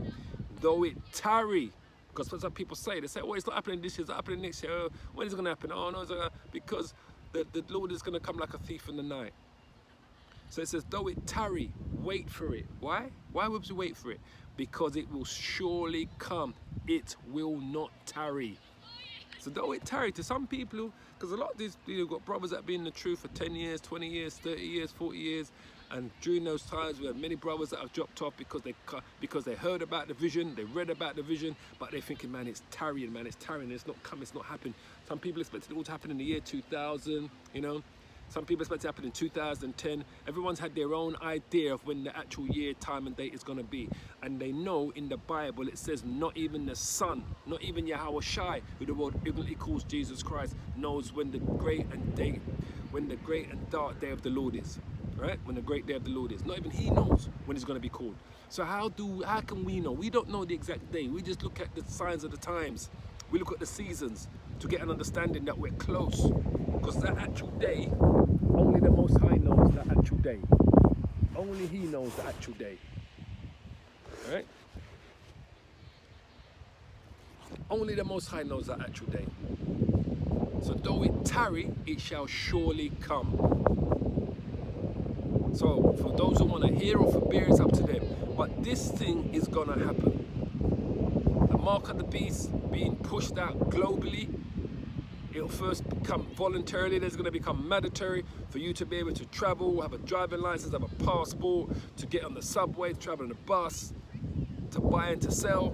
Though it tarry, because that's what people say. They say, oh, it's not happening this year, it's not happening next year. Oh, when is it going to happen? Oh, no, it's gonna, because the Lord is going to come like a thief in the night. So it says, though it tarry, wait for it. Why? Why would you wait for it? Because it will surely come. It will not tarry. So though it tarry, to some people, because a lot of these, you've got brothers that have been in the truth for 10 years, 20 years, 30 years, 40 years, and during those times we have many brothers that have dropped off because they heard about the vision, they read about the vision, but they're thinking, man, it's tarrying, it's not coming, it's not happening. Some people expect it all to happen in the year 2000, you know. Some people expect it to happen in 2010. Everyone's had their own idea of when the actual year, time and date is going to be. And they know in the Bible it says not even the Son, not even Yahweh Shai, who the world ignorantly calls Jesus Christ, knows when the great and dark day of the Lord is. Right? When the great day of the Lord is. Not even he knows when it's going to be called. So how can we know? We don't know the exact day. We just look at the signs of the times. We look at the seasons to get an understanding that we're close. Because that actual day, only the Most High knows that actual day. Only he knows the actual day. Alright? Only the Most High knows that actual day. So though it tarry, it shall surely come. So for those who want to hear or forbear, it's up to them. But this thing is going to happen. The mark of the beast being pushed out globally, it'll first become voluntarily, there's going to become mandatory for you to be able to travel, have a driving license, have a passport, to get on the subway, to travel on the bus, to buy and to sell.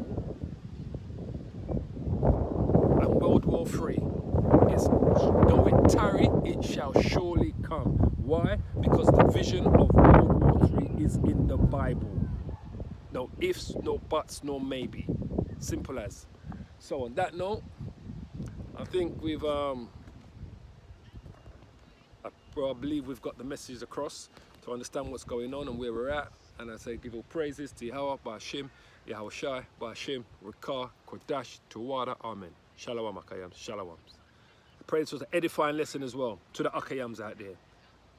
And World War III is, though it tarry, it shall surely come. Why? Because the vision of World War III is in the Bible. No ifs, no buts, no maybe. Simple as. So on that note, I think we've, I believe we've got the message across to understand what's going on and where we're at. And I say give all praises to Yahweh, Ba'ashim, Yahweh Shai, Ba'ashim, Rakah, Kodash, Tawada, Amen. Shalom, Akayams, Shalom. I pray this was an edifying lesson as well to the Akayams out there.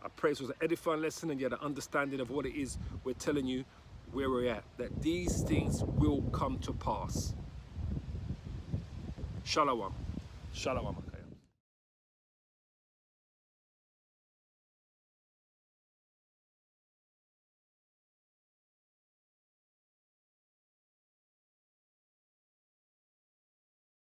I pray this was an edifying lesson and you had an understanding of what it is we're telling you where we're at. That these things will come to pass. Shalom. Shalom.